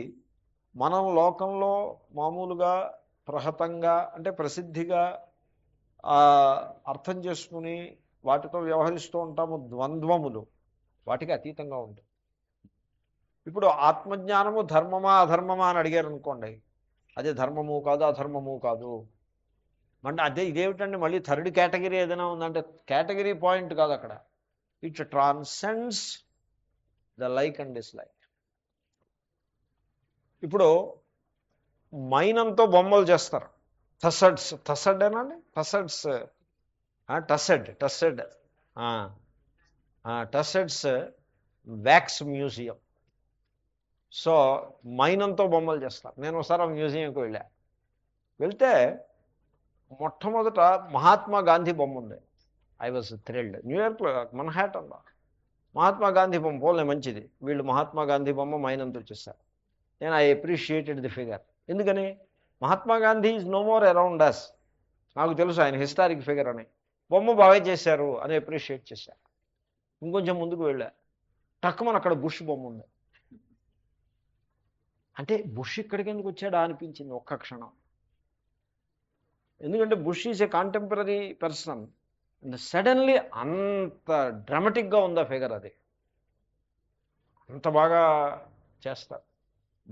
మనం లోకంలో మామూలుగా ప్రహతంగా, అంటే ప్రసిద్ధిగా అర్థం చేసుకుని వాటితో వ్యవహరిస్తూ ఉంటాము. ద్వంద్వములు వాటికి అతీతంగా ఉంటుంది. ఇప్పుడు ఆత్మజ్ఞానము ధర్మమా అధర్మమా అని అడిగారు అనుకోండి, అదే ధర్మము కాదు అధర్మము కాదు అంటే అదే ఇదేమిటండి మళ్ళీ థర్డ్ కేటగిరీ ఏదైనా ఉందంటే కేటగిరీ పాయింట్ కాదు అక్కడ. It transcends the like and dislike. ఇప్పుడు మైనంతో బొమ్మలు చేస్తారు, థసడ్స్, థసడ్డేనండి, థసడ్స్, టసెడ్ టసెడ్స్ వ్యాక్స్ మ్యూజియం. సో మైనంతో బొమ్మలు చేస్తారు. నేను ఒకసారి ఆ మ్యూజియంకి వెళ్తే మొట్టమొదట మహాత్మా గాంధీ బొమ్మ ఉంది. I was thrilled. న్యూయార్క్లో మన్హాటన్లో మహాత్మా గాంధీ బొమ్మ పోలే మంచిది, వీళ్ళు మహాత్మా గాంధీ బొమ్మ మైనంతో చేశారు. నేను ఐ అప్రిషియేటెడ్ ది ఫిగర్. ఎందుకని? Mahatma Gandhi is no more around us, నాకు తెలుసు ఆయన హిస్టారిక్ ఫిగర్ అని. బొమ్మ బాగా చేశారు అని అప్రిషియేట్ చేశారు. ఇంకొంచెం ముందుకు వెళ్ళా, టక్కుమని అక్కడ బుష్ బొమ్మ ఉంది. అంటే బుష్ ఇక్కడికి ఎందుకు వచ్చాడా అనిపించింది ఒక్క క్షణం. ఎందుకంటే bush is a contemporary person. Suddenly అంత డ్రామాటిక్గా ఉంది ఆ ఫిగర్, అది అంత బాగా చేస్తారు.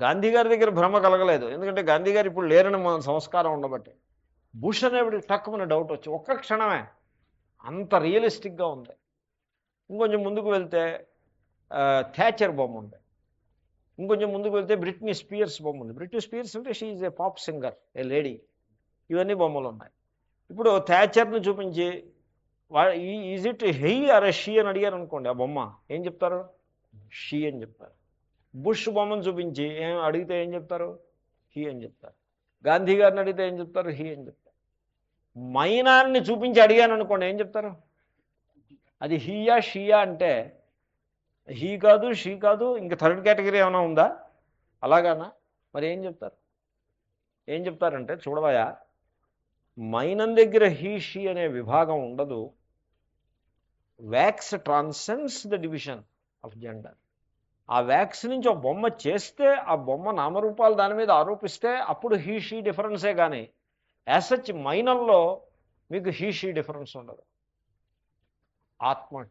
గాంధీ గారి దగ్గర భ్రమ కలగలేదు, ఎందుకంటే గాంధీ గారు ఇప్పుడు లేరని మన సంస్కారం ఉండబట్టి. బుష్ అనేవి టక్కుమని డౌట్ వచ్చి ఒక్క క్షణమే అంత రియలిస్టిక్గా ఉంది. ఇంకొంచెం ముందుకు వెళ్తే థ్యాచర్ బొమ్మ ఉంది. ఇంకొంచెం ముందుకు వెళ్తే బ్రిట్నీ స్పియర్స్ బొమ్మ ఉంది. బ్రిట్నీ స్పియర్స్ అంటే she is a pop singer, A lady. ఇవన్నీ బొమ్మలు ఉన్నాయి. ఇప్పుడు థ్యాచర్ని చూపించి is it he or she అని అడిగారు అనుకోండి, ఆ బొమ్మ ఏం చెప్తారు? షీ అని చెప్తారు. బుష్ బొమ్మను చూపించి అడిగితే ఏం చెప్తారు? హీ అని చెప్తారు. గాంధీ గారిని అడిగితే ఏం చెప్తారు? హీ అని చెప్తారు. మైనాన్ని చూపించి అడిగాను అనుకోండి, ఏం చెప్తారు? అది హీయా షీయా అంటే హీ కాదు, షీ కాదు, ఇంకా థర్డ్ కేటగిరీ ఏమైనా ఉందా? అలాగానా? మరి ఏం చెప్తారు? ఏం చెప్తారంటే, చూడవయా, మైనం దగ్గర హీ షీ అనే విభాగం ఉండదు. Wax transcends the division of gender. ఆ వ్యాక్స్ నుంచి ఒక బొమ్మ చేస్తే, ఆ బొమ్మ నామరూపాలు దాని మీద ఆరోపిస్తే అప్పుడు హీ షీ డిఫరెన్సే. కానీ యాజ్ సచ్ మైనంలో మీకు హీ షీ డిఫరెన్స్ ఉండదు. ఆత్మ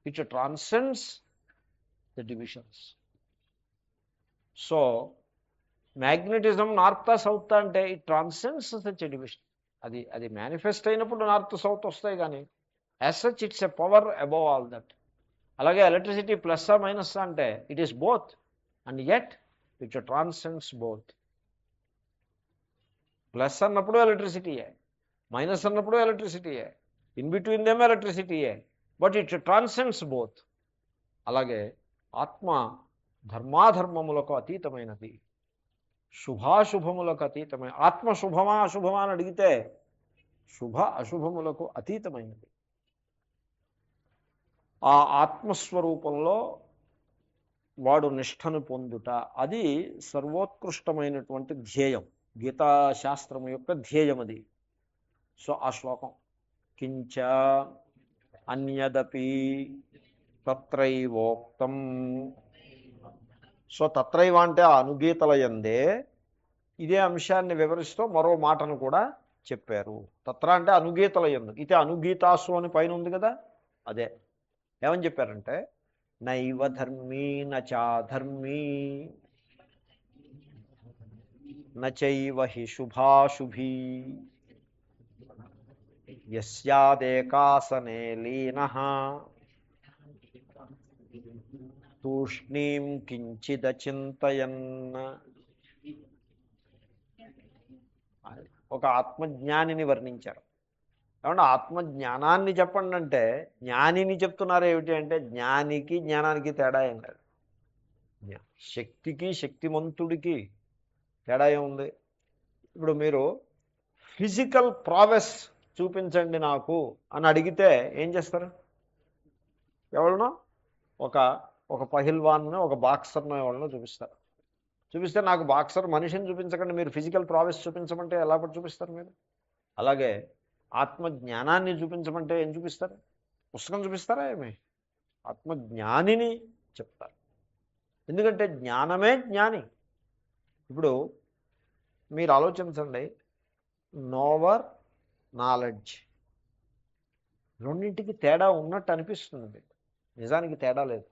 it transcends the divisions. So magnetism north south అంటే it transcends such a division. అది మేనిఫెస్ట్ అయినప్పుడు నార్త్ సౌత్ వస్తాయి, కానీ as such it's a power above all that. అలాగే ఎలక్ట్రిసిటీ ప్లస్ మైనస్ అంటే it is both, and yet it transcends both. Plus అన్నప్పుడు ఎలక్ట్రిసిటీయే, minus అన్నప్పుడు ఎలక్ట్రిసిటీయే, ఇన్ బిట్వీన్ దేమ్ ఎలక్ట్రిసిటీయే, బట్ ఇట్ ట్రాన్సెండ్స్ బోత్. అలాగే ఆత్మ ధర్మాధర్మములకు అతీతమైనది, శుభాశుభములకు అతీతమైన. ఆత్మ శుభమా అశుభమా అని అడిగితే శుభ అశుభములకు అతీతమైనది. ఆ ఆత్మస్వరూపంలో వాడు నిష్ఠను పొందుట, అది సర్వోత్కృష్టమైనటువంటి ధ్యేయం, గీతాశాస్త్రం యొక్క ధ్యేయం అది. సో ఆ శ్లోకం కించ అన్యదపి తత్రైవోక్తం. సో తత్రైవ అంటే ఆ అనుగీతల యందే ఇదే అంశాన్ని వివరిస్తూ మరో మాటను కూడా చెప్పారు. తత్ర అంటే అనుగీతల యందు, ఇతే అనుగీతాసు అని పైన ఉంది కదా, అదే. ఏమని చెప్పారంటే, నైవ ధర్మీ నచాధర్మీ నచైవ హి శుభాశుభీ యస్యాదేకాసనే లీనః తూష్ణీం కించిదచింతయన్. ఒక ఆత్మజ్ఞానిని వర్ణించారు. ఏమన్నా ఆత్మజ్ఞానాన్ని చెప్పండి అంటే జ్ఞానిని చెప్తున్నారు. ఏమిటి అంటే జ్ఞానికి జ్ఞానానికి తేడా ఏం లేదు. శక్తికి శక్తిమంతుడికి తేడా ఏముంది? ఇప్పుడు మీరు ఫిజికల్ ప్రావెస్ చూపించండి నాకు అని అడిగితే ఏం చేస్తారు? ఎవరినో ఒక పహిల్వాన్ని, ఒక బాక్సర్నో ఎవరినో చూపిస్తారు. చూపిస్తే నాకు బాక్సర్ మనిషిని చూపించకండి, మీరు ఫిజికల్ ప్రావెస్ చూపించమంటే ఎలా పడి చూపిస్తారు మీరు? అలాగే ఆత్మజ్ఞానాన్ని చూపించమంటే ఏం చూపిస్తారు? పుస్తకం చూపిస్తారా ఏమి? ఆత్మజ్ఞానిని చెప్తారు. ఎందుకంటే జ్ఞానమే జ్ఞాని. ఇప్పుడు మీరు ఆలోచించండి, నోవర్, నాలెడ్జ్, రెండింటికి తేడా ఉన్నట్టు అనిపిస్తుంది మీకు. నిజానికి తేడా లేదు.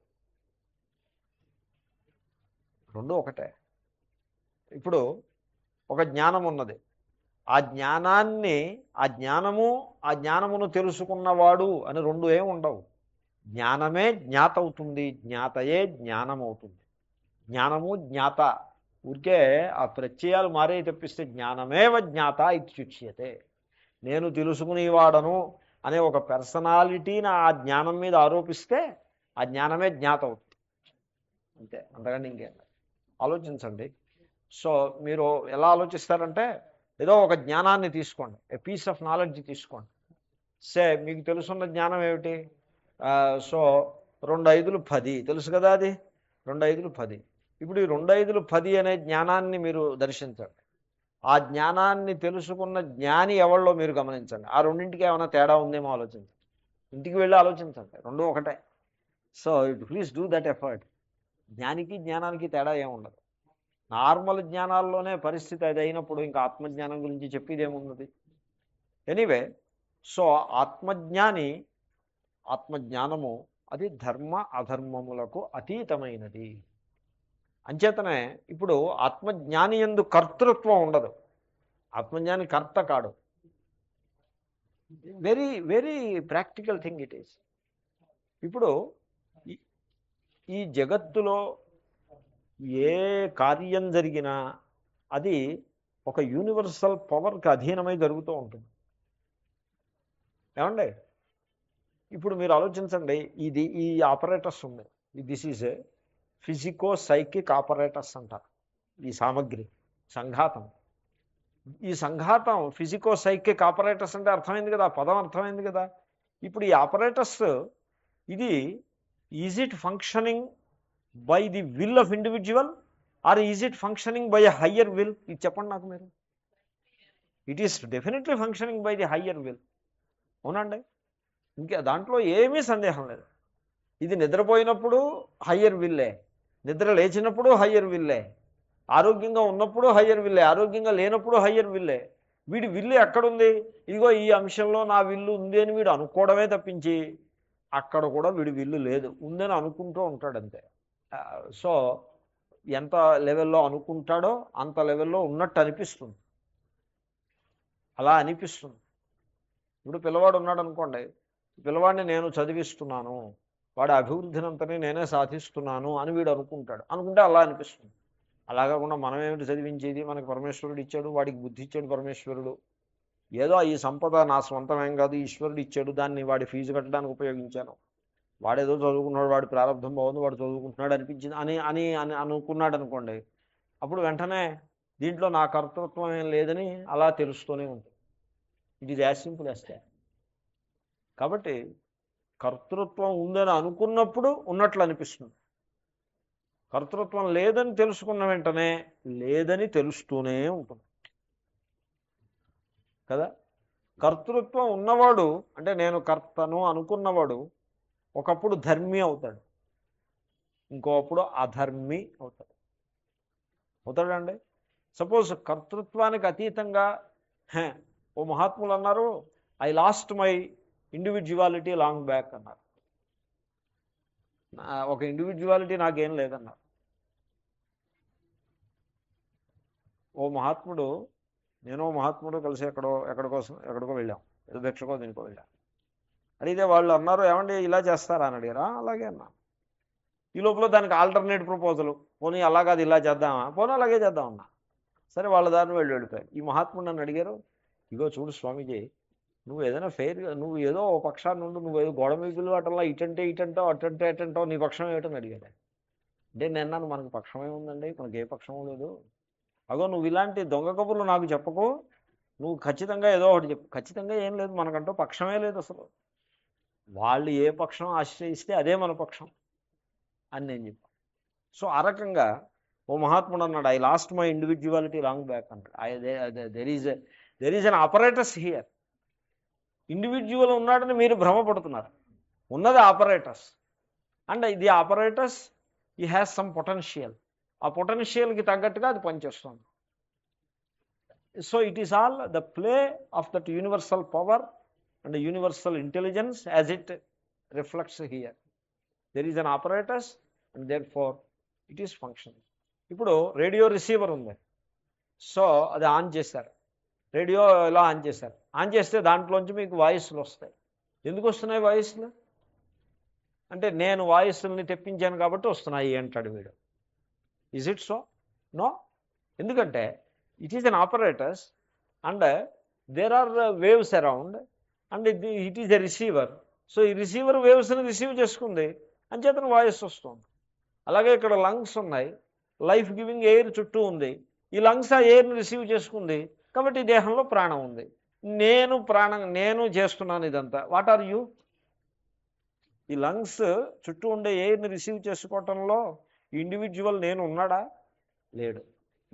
రెండు ఒకటే. ఇప్పుడు ఒక జ్ఞానం ఉన్నది, ఆ జ్ఞానాన్ని ఆ జ్ఞానమును తెలుసుకున్నవాడు అని రెండు ఏమి ఉండవు. జ్ఞానమే జ్ఞాత అవుతుంది, జ్ఞాతయే జ్ఞానం అవుతుంది. జ్ఞానము జ్ఞాత ఊరికే ఆ ప్రత్యయాలు మారే తప్పిస్తే జ్ఞానమేవ జ్ఞాత ఇత్యుచ్యతే. నేను తెలుసుకునేవాడను అనే ఒక పర్సనాలిటీని ఆ జ్ఞానం మీద ఆరోపిస్తే ఆ జ్ఞానమే జ్ఞాత అవుతుంది. అంతే, అంతకంటే ఇంకేం. ఆలోచించండి. సో మీరు ఎలా ఆలోచిస్తారంటే, ఏదో ఒక జ్ఞానాన్ని తీసుకోండి, ఏ పీస్ ఆఫ్ నాలెడ్జ్ తీసుకోండి. మీకు తెలుసున్న జ్ఞానం ఏమిటి? సో 2 5 10 తెలుసు కదా, అది 2 5 10. ఇప్పుడు ఈ 2 5 10 అనే జ్ఞానాన్ని మీరు దర్శించండి. ఆ జ్ఞానాన్ని తెలుసుకున్న జ్ఞాని ఎవరిలో మీరు గమనించండి. ఆ రెండింటికి ఏమైనా తేడా ఉందేమో ఆలోచించండి. ఇంటికి వెళ్ళి ఆలోచించండి, రెండు ఒకటే. So please do that effort. జ్ఞానికి జ్ఞానానికి తేడా ఏముండదు. నార్మల్ జ్ఞానాల్లోనే పరిస్థితి అది అయినప్పుడు ఇంకా ఆత్మజ్ఞానం గురించి చెప్పేదేమున్నది? ఎనీవే, సో ఆత్మజ్ఞానము అది ధర్మ అధర్మములకు అతీతమైనది. అంచేతనే ఇప్పుడు ఆత్మజ్ఞాని యందు కర్తృత్వం ఉండదు. ఆత్మజ్ఞాని కర్త కాడు. Very very practical thing it is. ఇప్పుడు ఈ జగత్తులో ఏ కార్యం జరిగినా అది ఒక యూనివర్సల్ పవర్కి అధీనమై జరుగుతూ ఉంటుంది. ఏమండి? ఇప్పుడు మీరు ఆలోచించండి, ఈ ఆపరేటర్స్ ఉంది, this is a physico psychic operators అంటారు. ఈ సామగ్రి సంఘాతం, ఈ సంఘాతం ఫిజికో సైకిక్ ఆపరేటర్స్ అంటే అర్థమైంది కదా, పదం అర్థమైంది కదా. ఇప్పుడు ఈ ఆపరేటర్స్ ఇది is it functioning by the will of individual or is it functioning by a higher will? ఇది చెప్పండి నాకు మీరు. It is definitely functioning by the higher will. అవునండి, ఇంకా దాంట్లో ఏమీ సందేహం లేదు. ఇది నిద్రపోయినప్పుడు హయ్యర్ విల్లే, నిద్ర లేచినప్పుడు హయ్యర్ విల్లే, ఆరోగ్యంగా ఉన్నప్పుడు హయ్యర్ విల్లే, ఆరోగ్యంగా లేనప్పుడు హయ్యర్ విల్లే. వీడి విల్లు ఎక్కడుంది? ఇదిగో ఈ అంశంలో నా విల్లు ఉంది అని వీడు అనుకోవడమే తప్పించి అక్కడ కూడా వీడి విల్లు లేదు, ఉందని అనుకుంటూ ఉంటాడు అంతే. సో ఎంత లెవెల్లో అనుకుంటాడో అంత లెవెల్లో ఉన్నట్టు అనిపిస్తుంది, అలా అనిపిస్తుంది. ఇప్పుడు పిల్లవాడు ఉన్నాడు అనుకోండి, పిల్లవాడిని నేను చదివిస్తున్నాను, వాడి అభివృద్ధినంతని నేనే సాధిస్తున్నాను అని వీడు అనుకుంటే అలా అనిపిస్తుంది. అలా కాకుండా మనం ఏమిటి చదివించేది, మనకి పరమేశ్వరుడు ఇచ్చాడు, వాడికి బుద్ధి ఇచ్చాడు పరమేశ్వరుడు, ఏదో ఈ సంపద నా స్వంతమేం కాదు, ఈశ్వరుడు ఇచ్చాడు, దాన్ని వాడి ఫీజు కట్టడానికి ఉపయోగించాను, వాడేదో చదువుకున్నాడు, వాడి ప్రారంభం బాగుంది, వాడు చదువుకుంటున్నాడు అనిపించింది అని అని అని అనుకున్నాడు అనుకోండి, అప్పుడు వెంటనే దీంట్లో నా కర్తృత్వం ఏం లేదని అలా తెలుస్తూనే ఉంటుంది. It is as simple as that. కాబట్టి కర్తృత్వం ఉందని అనుకున్నప్పుడు ఉన్నట్లు అనిపిస్తుంది, కర్తృత్వం లేదని తెలుసుకున్న వెంటనే లేదని తెలుస్తూనే ఉంటుంది కదా. కర్తృత్వం ఉన్నవాడు అంటే నేను కర్తను అనుకున్నవాడు ఒకప్పుడు ధర్మి అవుతాడు, ఇంకోప్పుడు అధర్మి అవుతాడండి. సపోజ్ కర్తృత్వానికి అతీతంగా ఓ మహాత్ములు అన్నారు, I lost my individuality long back అన్నారు. ఒక ఇండివిజువాలిటీ నాకేం లేదన్నారు. ఓ మహాత్ముడు, నేను మహాత్ముడు కలిసి ఎక్కడికో వెళ్ళాం, ఏదో భిక్షకో దీనికో వెళ్ళాం. అడిగితే వాళ్ళు అన్నారు, ఏమండి ఇలా చేస్తారా అని అడిగారా. అలాగే అన్నా. ఈ లోపల దానికి ఆల్టర్నేట్ ప్రపోజల్, పోనీ అలా కాదు ఇలా చేద్దామా, పోనీ అలాగే చేద్దామన్నా. సరే వాళ్ళ దారిని వెళ్ళిపోయారు. ఈ మహాత్ముడు నన్ను అడిగారు, ఇగో చూడు స్వామీజీ, నువ్వు ఏదైనా నువ్వు ఏదో ఓ పక్షాన్ని నుండి నువ్వు ఏదో గోడ మీగులు అటల్లా ఇటంటావు అటంటావు, నీ పక్షం ఏమిటని అడిగాను. అంటే నేను మనకు పక్షమే ఉందండి, మనకి ఏ పక్షం లేదు. అగో నువ్వు ఇలాంటి దొంగ కబుర్లు నాకు చెప్పకు, నువ్వు ఖచ్చితంగా ఏదో ఒకటి చెప్పు. ఖచ్చితంగా ఏం లేదు, మనకంటూ పక్షమే లేదు అసలు, వాళ్ళు ఏ పక్షం ఆశ్రయిస్తే అదే మన పక్షం అని నేను చెప్పాను. సో ఆ రకంగా ఓ మహాత్ముడు అన్నాడు, I lost my individuality long back అన్నాడు. There is an operators here. Individual ఉన్నాడని మీరు భ్రమపడుతున్నారు, ఉన్నది ఆపరేటర్స్. అండ్ ది ఆపరేటర్స్ ఈ హ్యాస్ సమ్ పొటెన్షియల్, ఆ పొటెన్షియల్కి తగ్గట్టుగా అది పనిచేస్తుంది. So it is all the play of that universal power and universal intelligence as it reflects here. There is an operators and therefore it is functioning. ఇప్పుడు radio receiver ఉంది. So అది on చేశారు, radio ఇలా on చేశారు. On చేస్తే దాంట్లోంచి మీకు వాయిస్లు వస్తాయి. ఎందుకు వస్తున్నాయి వాయిస్లు అంటే, నేను వాయిస్ని తెప్పించాను కాబట్టి వస్తున్నాయి అంటాడు వీడు. Is it so? నో. ఎందుకంటే it is an operators and there are waves around and it is a receiver. So ఈ రిసీవర్ వేవ్స్ని రిసీవ్ చేసుకుంది, అంచేతన వాయిస్ వస్తుంది. అలాగే ఇక్కడ లంగ్స్ ఉన్నాయి, లైఫ్ గివింగ్ ఎయిర్ చుట్టూ ఉంది. ఈ లంగ్స్ ఆ ఎయిర్ని రిసీవ్ చేసుకుంది కాబట్టి ఈ దేహంలో ప్రాణం ఉంది. నేను చేస్తున్నాను ఇదంతా. What are you? ఈ లంగ్స్ చుట్టూ ఉండే ఎయిర్ని రిసీవ్ చేసుకోవటంలో ఇండివిజువల్ నేను ఉన్నాడా? లేడు.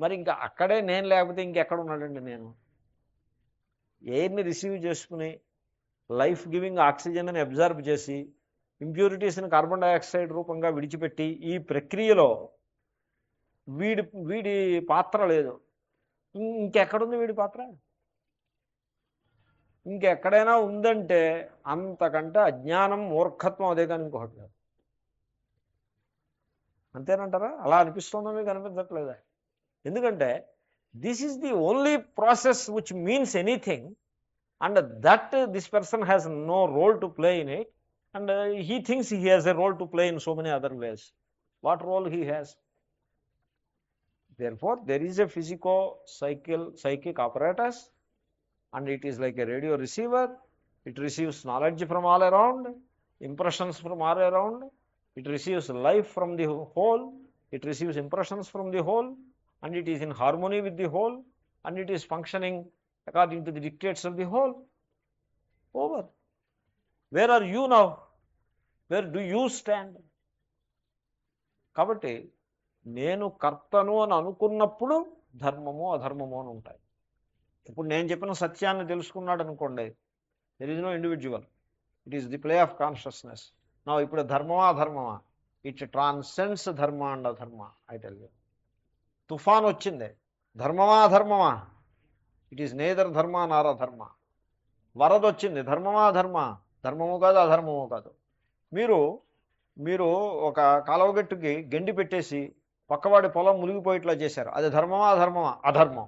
మరి ఇంకా అక్కడే నేను లేకపోతే ఇంకెక్కడ ఉన్నాడండి నేను? ఎయిర్ని రిసీవ్ చేసుకుని లైఫ్ గివింగ్ ఆక్సిజన్ని అబ్జర్వ్ చేసి ఇంప్యూరిటీస్ని కార్బన్ డైఆక్సైడ్ రూపంగా విడిచిపెట్టి ఈ ప్రక్రియలో వీడి పాత్ర లేదు. ఇంకెక్కడుంది వీడి పాత్ర? ఇంకెక్కడైనా ఉందంటే అంతకంటే అజ్ఞానం, మూర్ఖత్వం అదే కానీ ఇంకొకటి లేదు. అంతేనంటారా? అలా అనిపిస్తుందో మీకు అనిపించట్లేదా? ఎందుకంటే this is the only process which means anything and that this person has no role to play in it and he thinks he has a role to play in so many other ways. What role he has? Therefore, there is a psychic apparatus and it is like a radio receiver. It receives knowledge from all around, impressions from all around. It receives life from the whole. It receives impressions from the whole and it is in harmony with the whole and it is functioning according to the dictates of the whole. Over. Where are you now? Where do you stand? కాబట్టి నేను కర్తను అని అనుకున్నప్పుడు ధర్మము అధర్మము అని ఉంటాయి. ఇప్పుడు నేను చెప్పిన సత్యాన్ని తెలుసుకున్నాడు అనుకోండి, there is no individual, it is the play of consciousness. నా ఇప్పుడు ధర్మమా అధర్మమా? It transcends dharma and adharma. I tell you. తుఫాన్ వచ్చింది, ధర్మమా అధర్మమా? ఇట్ ఈస్ నేదర్ ధర్మ నార్ అధర్మ. వరద వచ్చింది, ధర్మమా అధర్మ? ధర్మము కాదు, అధర్మము కాదు. మీరు ఒక కాలువగట్టుకి గండి పెట్టేసి పక్కవాడి పొలం మునిగిపోయేట్లా చేశారు, అది ధర్మమా అధర్మమా? అధర్మం.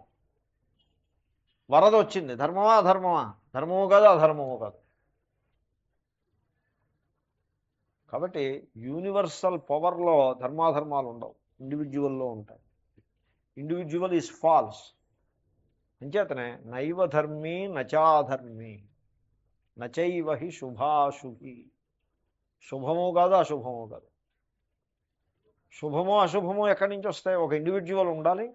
వరద వచ్చింది, ధర్మమా అధర్మమా? ధర్మము కాదు, అధర్మము కాదు. కాబట్టి యూనివర్సల్ పవర్లో ధర్మాధర్మాలు ఉండవు, ఇండివిజువల్లో ఉంటాయి. Individual is false. అంచేతనే నైవ ధర్మీ నచాధర్మీ నచైవ హి శుభాశుభి. శుభము కాదు, అశుభము కాదు. శుభము అశుభము ఎక్కడి నుంచి వస్తాయి? ఒక ఇండివిజువల్ ఉండాలి,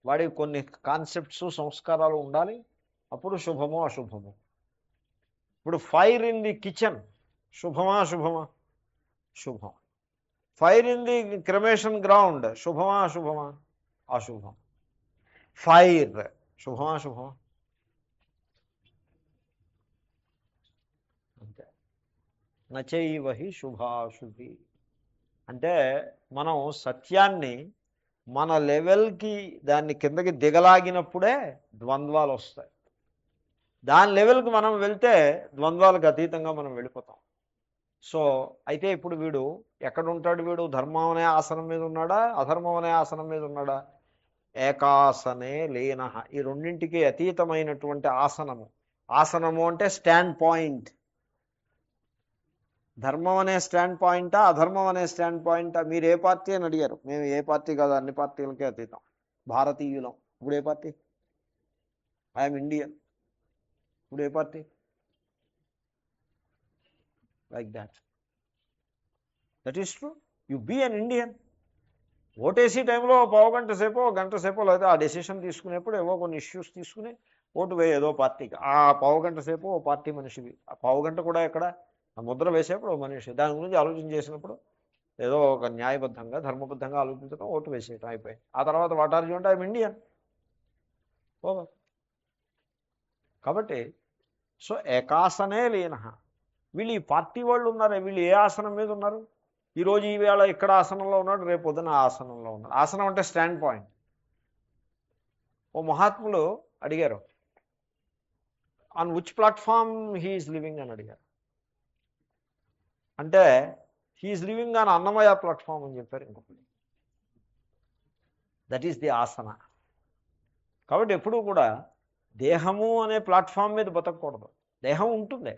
వాడికి కొన్ని కాన్సెప్ట్స్ సంస్కారాలు ఉండాలి, అప్పుడు శుభము అశుభము. ఇప్పుడు ఫైర్ ఇన్ ది కిచెన్ శుభమా అశుభమా? శుభం. Fire in the cremation ground శుభమా అశుభమా? అశుభం. ఫైర్ శుభమా అశుభమా? అంతే. నచైవ హి శుభాశుభి. అంటే మనం సత్యాన్ని మన లెవెల్కి దాన్ని కిందకి దిగలాగినప్పుడే ద్వంద్వాలు వస్తాయి. దాని లెవెల్కి మనం వెళ్తే ద్వంద్వాలకు అతీతంగా మనం వెళ్ళిపోతాం. సో అయితే ఇప్పుడు వీడు ఎక్కడుంటాడు? వీడు ధర్మం అనే ఆసనం మీద ఉన్నాడా, అధర్మం అనే ఆసనం మీద ఉన్నాడా? ఏకాసనే లేన. ఈ రెండింటికి అతీతమైనటువంటి ఆసనము. ఆసనము అంటే స్టాండ్ పాయింట్. ధర్మం అనే స్టాండ్ పాయింటా, అధర్మం అనే స్టాండ్ పాయింటా? మీరు ఏ పార్టీ అని అడిగారు. మేము ఏ పార్టీ కాదు, అన్ని పార్టీలకే అతీతం, భారతీయులం. ఇప్పుడు ఏ పార్టీ? I'm Indian. ఇప్పుడు ఏ party? Like that is true. You be an Indian. ఓటేసీ టైంలో పావుగంట సేపో గంట సేపో లేదా ఆ డెసిషన్ తీసుకునేప్పుడు ఏవో కొన్ని ఇష్యూస్ తీసుకుని ఓటు వేయేదో పార్టీకి. ఆ పావుగంట సేపు ఓ పార్టీ మనిషివి. ఆ పావుగంట కూడా ఎక్కడ? ఆ ముద్ర వేసేప్పుడు ఓ మనిషి. దాని గురించి ఆలోచన చేసినప్పుడు ఏదో ఒక న్యాయబద్ధంగా ధర్మబద్ధంగా ఆలోచించడం, ఓటు వేసేయటం, అయిపోయింది. ఆ తర్వాత వాట్ ఆర్ యు అంటే ఐఎమ్ ఇండియన్. ఓవర్. కాబట్టి సో ఏకాసనే లేన. వీళ్ళు ఈ పార్టీ వాళ్ళు ఉన్నారే, వీళ్ళు ఏ ఆసనం మీద ఉన్నారు? ఈరోజు ఈవేళ ఇక్కడ ఆసనంలో ఉన్నాడు, రేపు పొద్దున ఆసనంలో ఉన్నాడు. ఆసనం అంటే స్టాండ్ పాయింట్. ఓ మహాత్ములు అడిగారు, on which platform he's living అని అడిగారు. అంటే he's living on Annamayya platform అని చెప్పారు. ఇంకొకటి దట్ ఈస్ ది ఆసన. కాబట్టి ఎప్పుడూ కూడా దేహము అనే ప్లాట్ఫామ్ మీద బతకూడదు. దేహం ఉంటుంది,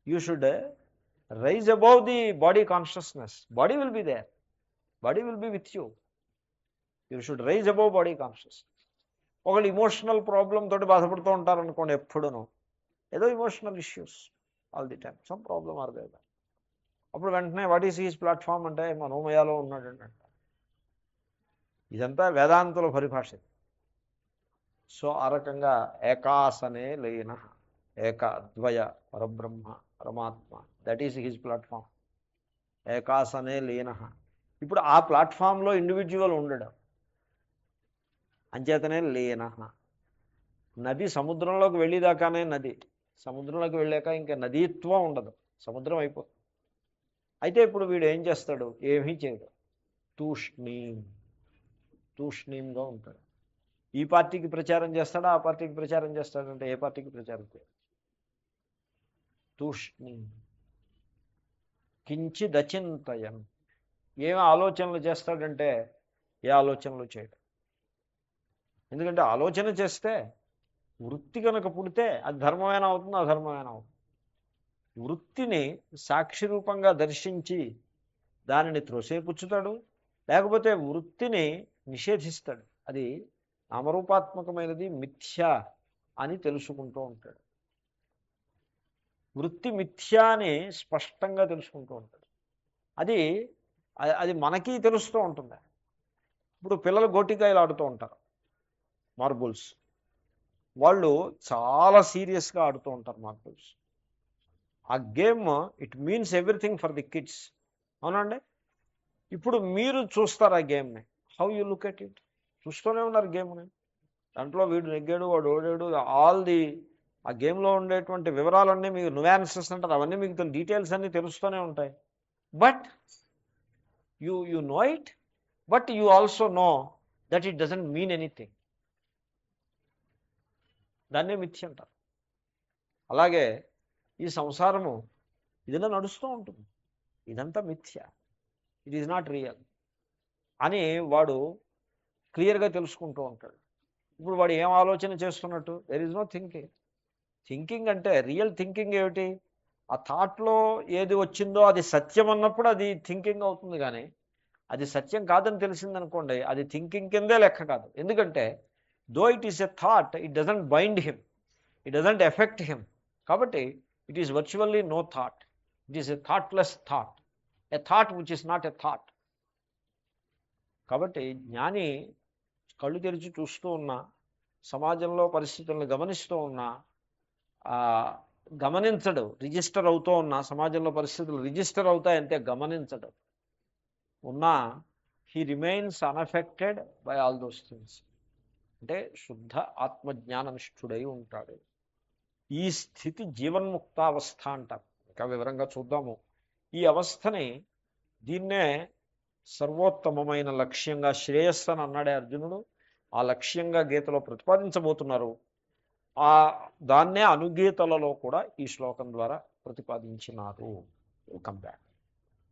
you should rise above the body consciousness. Body will be there, body will be with you. You should rise above body consciousness. ఒకళ్ళు ఇమోషనల్ ప్రాబ్లం తోటి బాధపడుతూ ఉంటారనుకోండి, ఎప్పుడూను ఏదో emotional issues all the time, some problem are there. అప్పుడు వెంటనే what is he's platform అంటే మనోమయాలో ఉన్నాడంట. ఇదంతా వేదాంతుల పరిభాష. సో ఆ రకంగా ఏకాసనే లేన, ఏక ద్వయ పరబ్రహ్మ పరమాత్మ, దట్ ఈస్ హిజ్ ప్లాట్ఫామ్. ఏకాసనే లేన. ఇప్పుడు ఆ ప్లాట్ఫామ్లో ఇండివిజువల్ ఉండడం అంచేతనే లేన. నది సముద్రంలోకి వెళ్ళేదాకానే నది, సముద్రంలోకి వెళ్ళాక ఇంకా నదీత్వం ఉండదు, సముద్రం అయిపోతుంది. అయితే ఇప్పుడు వీడు ఏం చేస్తాడు? ఏమీ చేయడు, తూష్ణీంగా ఉంటాడు. ఈ పార్టీకి ప్రచారం చేస్తాడా, ఆ పార్టీకి ప్రచారం చేస్తాడంటే ఏ పార్టీకి ప్రచారం చేయడు. తూష్ణీ కించిదచింతయం. ఏమి ఆలోచనలు చేస్తాడంటే ఏ ఆలోచనలు చేయడు. ఎందుకంటే ఆలోచన చేస్తే వృత్తి కనుక పుడితే అది ధర్మమైన అవుతుంది, అధర్మమైన అవుతుంది. వృత్తిని సాక్షి రూపంగా దర్శించి దానిని త్రోసేపుచ్చుతాడు, లేకపోతే వృత్తిని నిషేధిస్తాడు. అది నామరూపాత్మకమైనది, మిథ్య అని తెలుసుకుంటూ ఉంటాడు. వృత్తి మిథ్య అని స్పష్టంగా తెలుసుకుంటూ ఉంటాడు. అది అది మనకి తెలుస్తూ ఉంటుంది. ఇప్పుడు పిల్లలు గోటికాయలు ఆడుతూ ఉంటారు, మార్బుల్స్. వాళ్ళు చాలా సీరియస్గా ఆడుతూ ఉంటారు మార్బుల్స్. ఆ game it means everything for the kids, అవునండి. ఇప్పుడు మీరు చూస్తారు ఆ గేమ్ని, how you look at it. చూస్తూనే ఉన్నారు గేమ్ని. దాంట్లో వీడు నెగ్గాడు, వాడు ఓడాడు, ఆల్ ది ఆ గేమ్లో ఉండేటువంటి వివరాలన్నీ మీకు, నువాన్సెస్ అంటారు, అవన్నీ మీకు డీటెయిల్స్ అన్నీ తెలుస్తూనే ఉంటాయి. But you know it, but you also know that it doesn't mean anything. దాన్నే మిథ్య అంటారు. అలాగే ఈ సంసారము ఇదిలా నడుస్తూ ఉంటుంది, ఇదంతా మిథ్య, ఇట్ ఈజ్ నాట్ రియల్ అని వాడు క్లియర్గా తెలుసుకుంటూ ఉంటాడు. ఇప్పుడు వాడు ఏం ఆలోచన చేస్తున్నట్టు? There is no thinking. Thinking అంటే రియల్ థింకింగ్ ఏమిటి? ఆ థాట్లో ఏది వచ్చిందో అది సత్యం అన్నప్పుడు అది థింకింగ్ అవుతుంది. కానీ అది సత్యం కాదని తెలిసిందనుకోండి, అది థింకింగ్ కిందే లెక్క కాదు. ఎందుకంటే though it is a thought, it doesn't bind him, it doesn't affect him. కాబట్టి it is virtually no thought, it is a thoughtless thought, a thought which is not a thought. కాబట్టి జ్ఞాని కళ్ళు తెరిచి చూస్తూ ఉన్నా, సమాజంలో పరిస్థితులను గమనిస్తూ ఉన్నా, గమనించడు, రిజిస్టర్ అవుతూ ఉన్నా, సమాజంలో పరిస్థితులు రిజిస్టర్ అవుతాయంటే గమనించడు ఉన్నా, he remains unaffected by all those things. అంటే శుద్ధ ఆత్మజ్ఞాననిష్ఠుడై ఉంటాడు. ఈ స్థితి జీవన్ముక్తావస్థ అంటారు. ఇంకా వివరంగా చూద్దాము. ఈ అవస్థని, దీన్నే సర్వోత్తమమైన లక్ష్యంగా, శ్రేయస్సు అని అన్నాడే అర్జునుడు, ఆ లక్ష్యంగా గీతలో ప్రతిపాదించబోతున్నారు. దాన్నే అనుగీతలలో కూడా ఈ శ్లోకం ద్వారా ప్రతిపాదించినారు. Welcome back.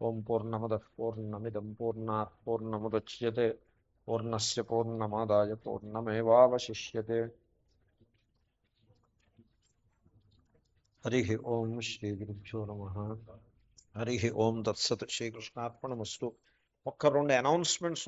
ఓం పూర్ణమద పూర్ణమిదం పూర్ణాత్ పూర్ణముదచ్యతే పూర్ణస్య పూర్ణమాదాయ పూర్ణమేవావశిష్యతే. హరి ఓం శ్రీ గురుభ్యో నమః. హరి ఓం తత్సత్. శ్రీకృష్ణార్పణమస్తు. ఒక్క 2 అనౌన్స్మెంట్స్